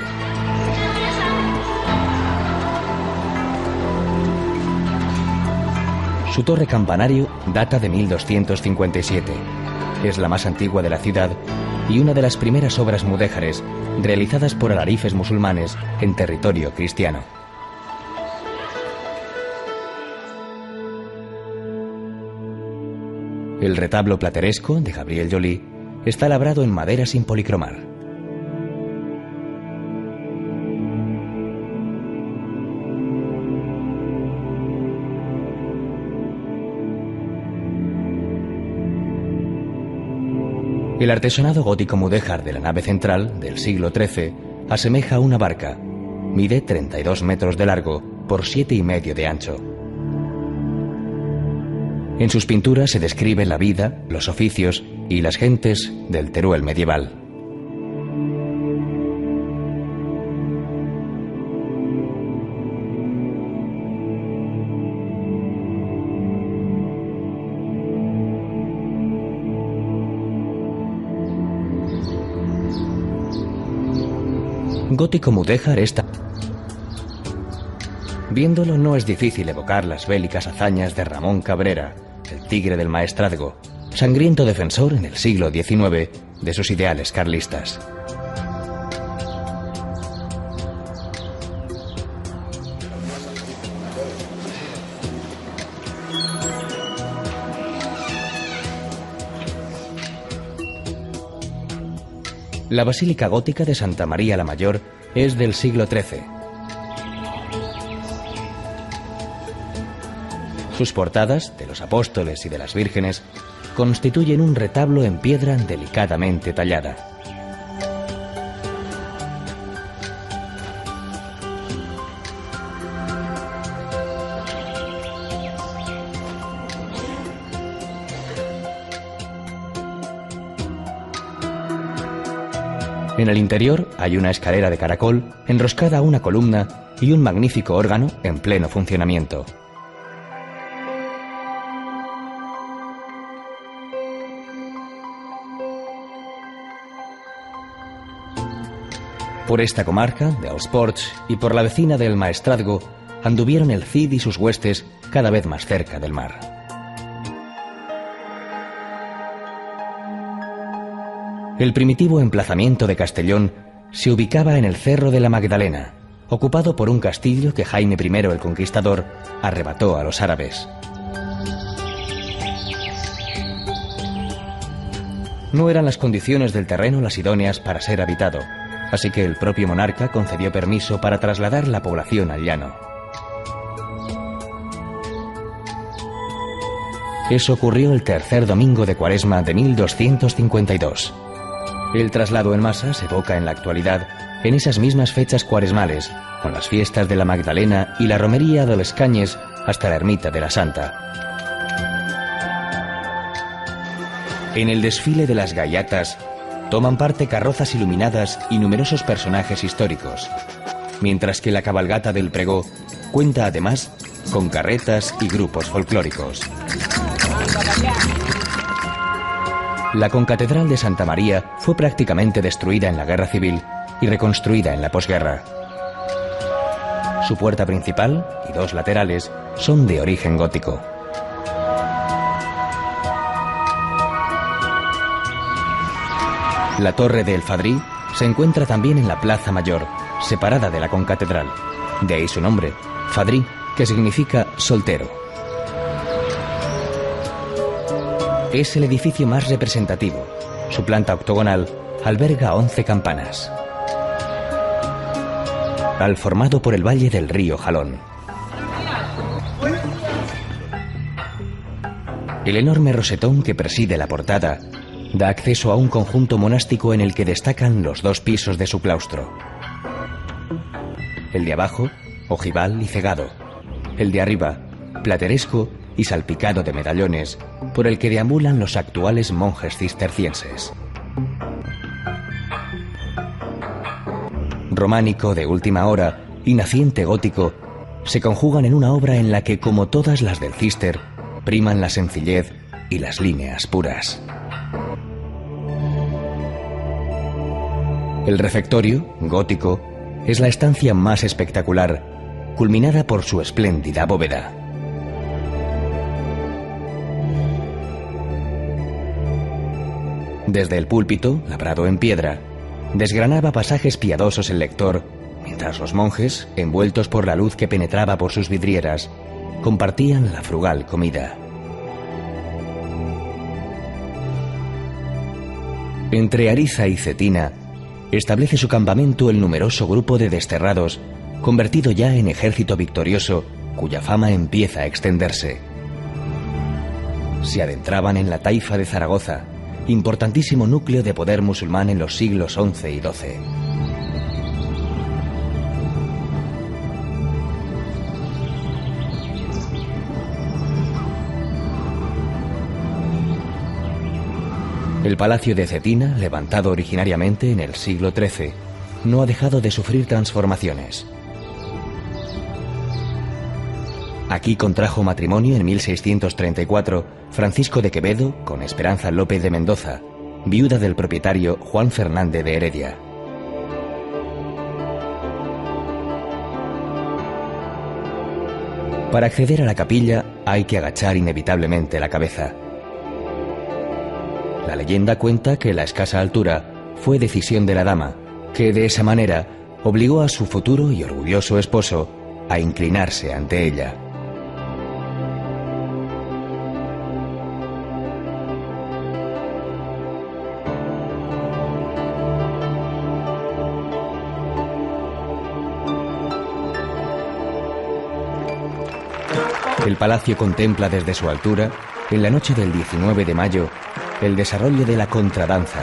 Su torre campanario data de 1257. Es la más antigua de la ciudad y una de las primeras obras mudéjares realizadas por alarifes musulmanes en territorio cristiano. El retablo plateresco de Gabriel Joly está labrado en madera sin policromar. El artesonado gótico mudéjar de la nave central, del siglo XIII, asemeja una barca. Mide 32 metros de largo por 7,5 de ancho. En sus pinturas se describe la vida, los oficios y las gentes del Teruel medieval. Gótico mudéjar esta. Viéndolo no es difícil evocar las bélicas hazañas de Ramón Cabrera, el tigre del maestrazgo, sangriento defensor en el siglo XIX de sus ideales carlistas. La Basílica Gótica de Santa María la Mayor es del siglo XIII. Sus portadas, de los apóstoles y de las vírgenes, constituyen un retablo en piedra delicadamente tallada. En el interior hay una escalera de caracol enroscada a una columna y un magnífico órgano en pleno funcionamiento. Por esta comarca, de Els Ports, y por la vecina del Maestrazgo, anduvieron el Cid y sus huestes cada vez más cerca del mar. El primitivo emplazamiento de Castellón se ubicaba en el Cerro de la Magdalena, ocupado por un castillo que Jaime I el Conquistador arrebató a los árabes. No eran las condiciones del terreno las idóneas para ser habitado, así que el propio monarca concedió permiso para trasladar la población al llano. Eso ocurrió el tercer domingo de Cuaresma de 1252. El traslado en masa se evoca en la actualidad en esas mismas fechas cuaresmales, con las fiestas de la Magdalena y la romería de Les Canyes hasta la ermita de la Santa. En el desfile de las gaiatas toman parte carrozas iluminadas y numerosos personajes históricos, mientras que la cabalgata del pregó cuenta además con carretas y grupos folclóricos. La concatedral de Santa María fue prácticamente destruida en la Guerra Civil y reconstruida en la posguerra. Su puerta principal y dos laterales son de origen gótico. La torre de El Fadrí se encuentra también en la Plaza Mayor, separada de la concatedral. De ahí su nombre, Fadrí, que significa soltero. Es el edificio más representativo. Su planta octogonal alberga 11 campanas. Al formado por el valle del río Jalón. El enorme rosetón que preside la portada da acceso a un conjunto monástico en el que destacan los dos pisos de su claustro. El de abajo, ojival y cegado. El de arriba, plateresco y salpicado de medallones, por el que deambulan los actuales monjes cistercienses. Románico de última hora y naciente gótico se conjugan en una obra en la que, como todas las del Cister, priman la sencillez y las líneas puras. El refectorio, gótico, es la estancia más espectacular, culminada por su espléndida bóveda. Desde el púlpito, labrado en piedra, desgranaba pasajes piadosos el lector, mientras los monjes, envueltos por la luz que penetraba por sus vidrieras, compartían la frugal comida. Entre Ariza y Cetina establece su campamento el numeroso grupo de desterrados, convertido ya en ejército victorioso, cuya fama empieza a extenderse. Se adentraban en la Taifa de Zaragoza, importantísimo núcleo de poder musulmán en los siglos XI y XII. El palacio de Cetina, levantado originariamente en el siglo XIII, no ha dejado de sufrir transformaciones. Aquí contrajo matrimonio en 1634 Francisco de Quevedo con Esperanza López de Mendoza, viuda del propietario Juan Fernández de Heredia. Para acceder a la capilla hay que agachar inevitablemente la cabeza. La leyenda cuenta que la escasa altura fue decisión de la dama, que de esa manera obligó a su futuro y orgulloso esposo a inclinarse ante ella. El palacio contempla desde su altura, en la noche del 19 de mayo, el desarrollo de la contradanza,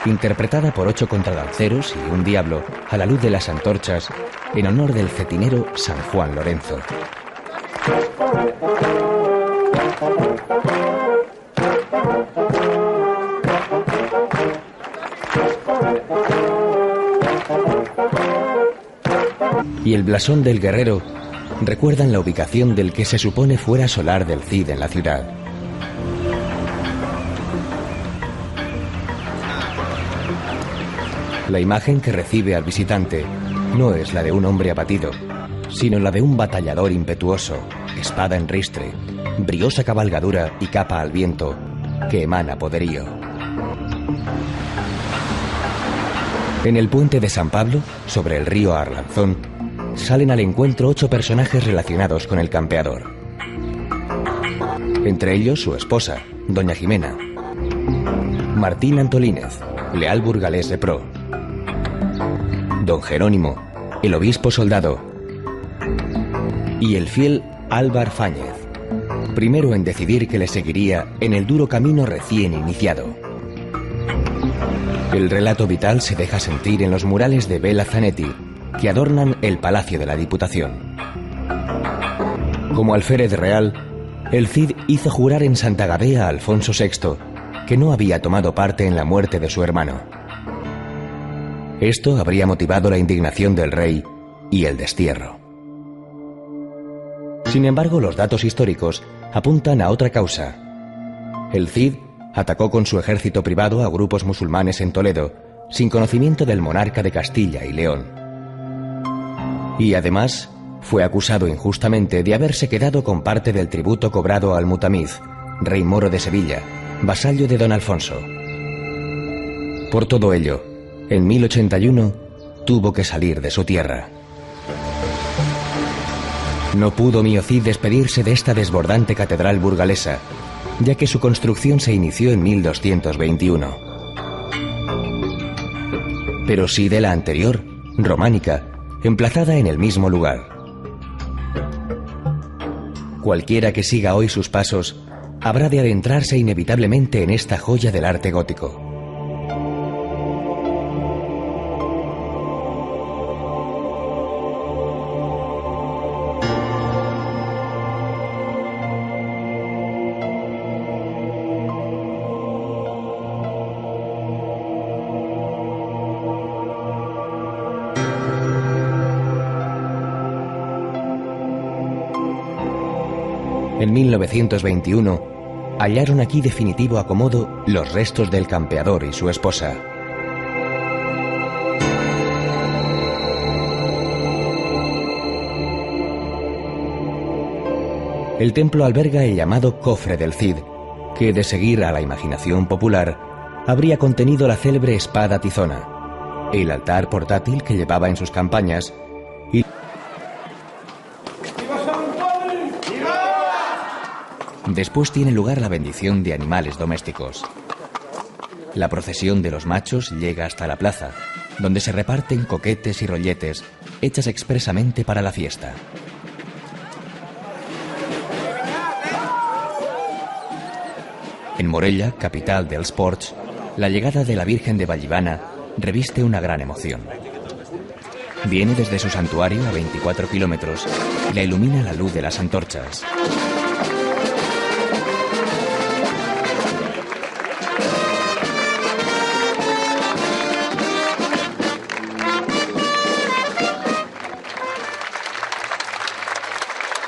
interpretada por 8 contradanceros y un diablo a la luz de las antorchas, en honor del cetinero San Juan Lorenzo. y el blasón del guerrero recuerdan la ubicación del que se supone fuera solar del Cid en la ciudad. La imagen que recibe al visitante no es la de un hombre abatido, sino la de un batallador impetuoso, espada en ristre, briosa cabalgadura y capa al viento, que emana poderío. En el puente de San Pablo, sobre el río Arlanzón, salen al encuentro 8 personajes relacionados con el campeador. Entre ellos su esposa, doña Jimena, Martín Antolínez, leal burgalés de pro, don Jerónimo, el obispo soldado, y el fiel Álvar Fáñez, primero en decidir que le seguiría en el duro camino recién iniciado. El relato vital se deja sentir en los murales de Bela Zanetti, que adornan el Palacio de la Diputación. Como alférez real, el Cid hizo jurar en Santa Gadea a Alfonso VI que no había tomado parte en la muerte de su hermano. Esto habría motivado la indignación del rey y el destierro. Sin embargo, los datos históricos apuntan a otra causa. El Cid atacó con su ejército privado a grupos musulmanes en Toledo, sin conocimiento del monarca de Castilla y León. Y además, fue acusado injustamente de haberse quedado con parte del tributo cobrado al Mutamiz, rey moro de Sevilla, vasallo de don Alfonso. Por todo ello, en 1081 tuvo que salir de su tierra. No pudo Mío Cid despedirse de esta desbordante catedral burgalesa, ya que su construcción se inició en 1221. Pero sí de la anterior, románica, emplazada en el mismo lugar. Cualquiera que siga hoy sus pasos habrá de adentrarse inevitablemente en esta joya del arte gótico. En 1921, hallaron aquí definitivo acomodo los restos del campeador y su esposa. El templo alberga el llamado Cofre del Cid, que, de seguir a la imaginación popular, habría contenido la célebre espada tizona, el altar portátil que llevaba en sus campañas y después tiene lugar la bendición de animales domésticos. La procesión de los machos llega hasta la plaza, donde se reparten coquetes y rolletes, hechas expresamente para la fiesta. En Morella, capital dels Ports, la llegada de la Virgen de Vallivana reviste una gran emoción. Viene desde su santuario a 24 kilómetros y la ilumina la luz de las antorchas.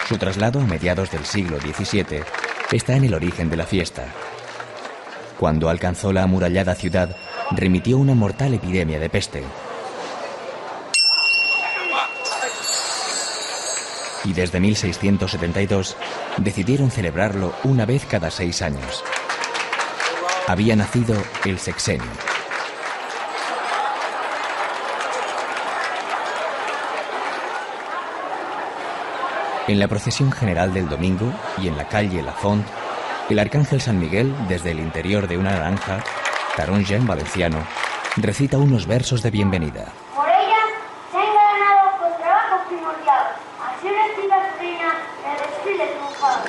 Su traslado a mediados del siglo XVII está en el origen de la fiesta. Cuando alcanzó la amurallada ciudad, remitió una mortal epidemia de peste. Y desde 1672 decidieron celebrarlo una vez cada 6 años. Había nacido el sexenio. En la procesión general del domingo y en la calle La Font, el arcángel San Miguel, desde el interior de una naranja, taronja en valenciano, recita unos versos de bienvenida. Por ella se ha engalanado con trabajo primordial, así vestida su reina en el desfile triunfal.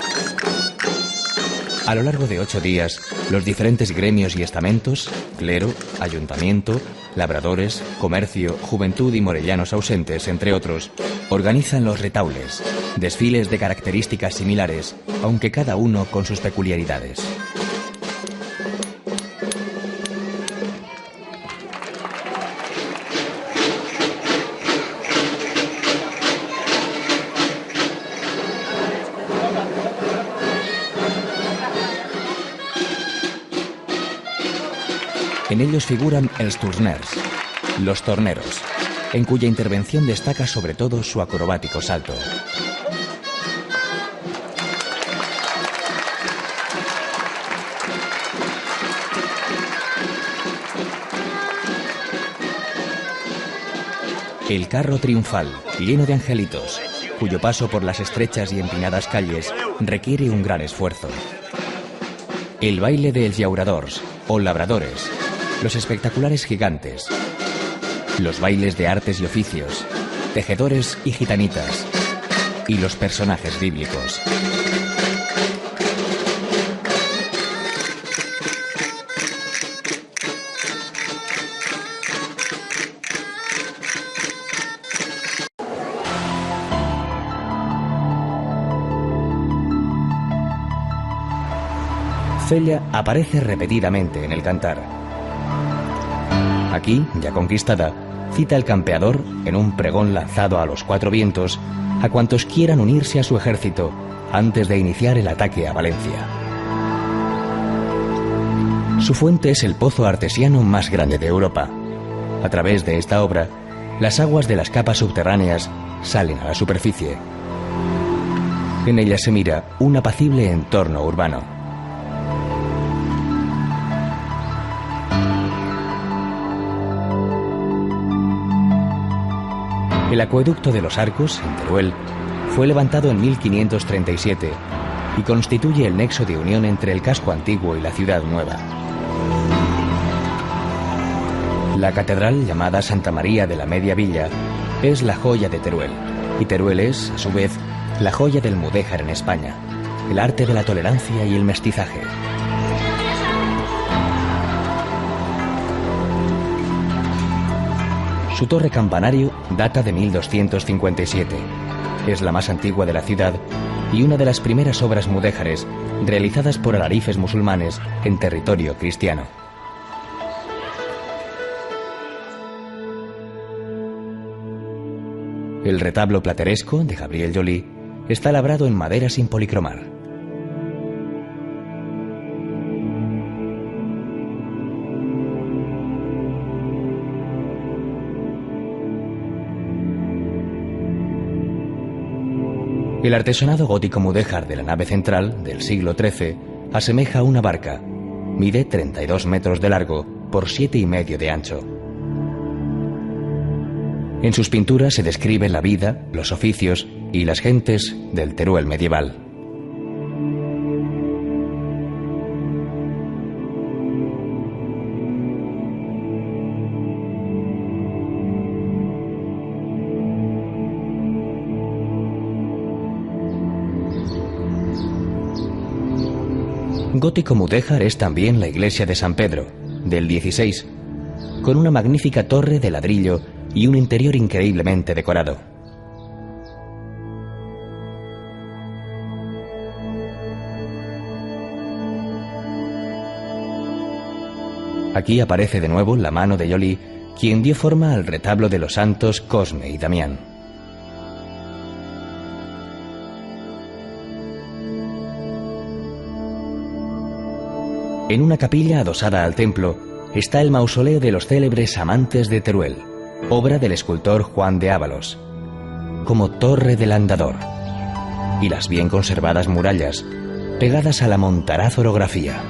A lo largo de 8 días, los diferentes gremios y estamentos, clero, ayuntamiento, labradores, comercio, juventud y morellanos ausentes, entre otros, organizan los retaules, desfiles de características similares, aunque cada uno con sus peculiaridades. En ellos figuran els tourneurs, los torneros, en cuya intervención destaca sobre todo su acrobático salto. El carro triunfal, lleno de angelitos, cuyo paso por las estrechas y empinadas calles requiere un gran esfuerzo. El baile de els llauradors, o labradores, los espectaculares gigantes, los bailes de artes y oficios, tejedores y gitanitas, y los personajes bíblicos. Cella aparece repetidamente en el cantar. Aquí, ya conquistada, cita el campeador, en un pregón lanzado a los cuatro vientos, a cuantos quieran unirse a su ejército antes de iniciar el ataque a Valencia. Su fuente es el pozo artesiano más grande de Europa. A través de esta obra, las aguas de las capas subterráneas salen a la superficie. En ella se mira un apacible entorno urbano. El acueducto de los Arcos, en Teruel, fue levantado en 1537 y constituye el nexo de unión entre el casco antiguo y la ciudad nueva. La catedral, llamada Santa María de la Media Villa, es la joya de Teruel, y Teruel es, a su vez, la joya del mudéjar en España, el arte de la tolerancia y el mestizaje. Su torre campanario data de 1257. Es la más antigua de la ciudad y una de las primeras obras mudéjares realizadas por alarifes musulmanes en territorio cristiano. El retablo plateresco de Gabriel Joly está labrado en madera sin policromar. El artesonado gótico mudéjar de la nave central, del siglo XIII, asemeja una barca. Mide 32 metros de largo por 7,5 de ancho. En sus pinturas se describe la vida, los oficios y las gentes del Teruel medieval. Gótico mudéjar es también la iglesia de San Pedro, del XVI, con una magnífica torre de ladrillo y un interior increíblemente decorado. Aquí aparece de nuevo la mano de Joly, quien dio forma al retablo de los santos Cosme y Damián. En una capilla adosada al templo está el mausoleo de los célebres amantes de Teruel, obra del escultor Juan de Ábalos, como torre del andador, y las bien conservadas murallas, pegadas a la montaraz orografía.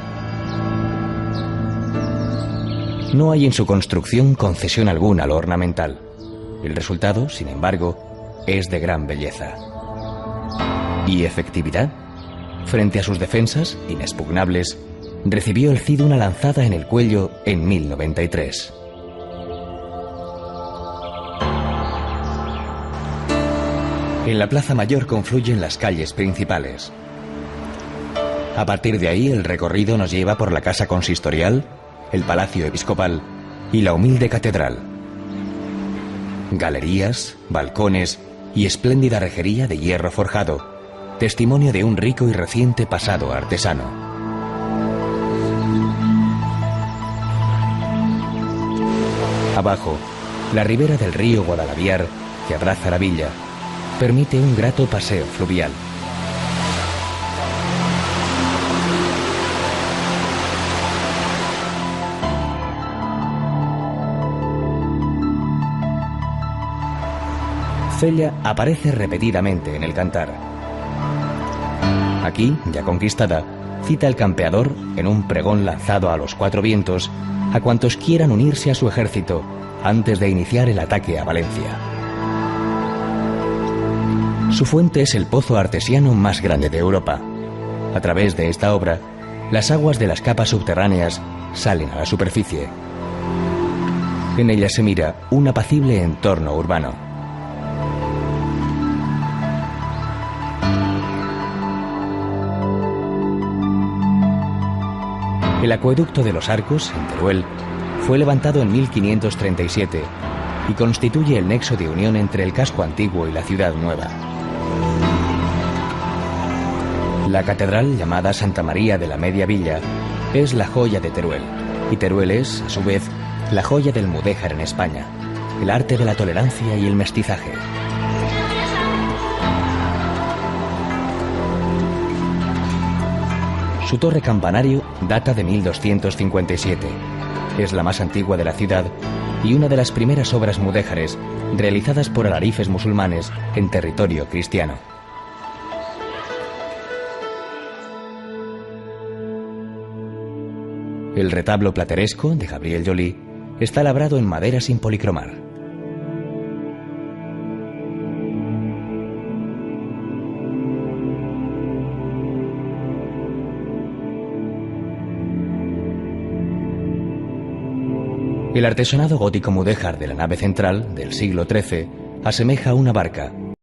No hay en su construcción concesión alguna a lo ornamental. El resultado, sin embargo, es de gran belleza. ¿Y efectividad? Frente a sus defensas, inexpugnables, recibió el Cid una lanzada en el cuello en 1093. En la Plaza Mayor confluyen las calles principales. A partir de ahí el recorrido nos lleva por la Casa Consistorial, el Palacio Episcopal y la humilde catedral. Galerías, balcones y espléndida rejería de hierro forjado, testimonio de un rico y reciente pasado artesano. Abajo, la ribera del río Guadalaviar, que abraza la villa, permite un grato paseo fluvial. Cella aparece repetidamente en el Cantar. Aquí, ya conquistada, cita el campeador, en un pregón lanzado a los 4 vientos, a cuantos quieran unirse a su ejército antes de iniciar el ataque a Valencia. Su fuente es el pozo artesiano más grande de Europa. A través de esta obra, las aguas de las capas subterráneas salen a la superficie. En ella se mira un apacible entorno urbano. El acueducto de los Arcos, en Teruel, fue levantado en 1537 y constituye el nexo de unión entre el casco antiguo y la ciudad nueva. La catedral, llamada Santa María de la Media Villa, es la joya de Teruel, y Teruel es, a su vez, la joya del mudéjar en España, el arte de la tolerancia y el mestizaje. Su torre campanario data de 1257. Es la más antigua de la ciudad y una de las primeras obras mudéjares realizadas por alarifes musulmanes en territorio cristiano. El retablo plateresco de Gabriel Joly está labrado en madera sin policromar. El artesonado gótico mudéjar de la nave central del siglo XIII asemeja una barca,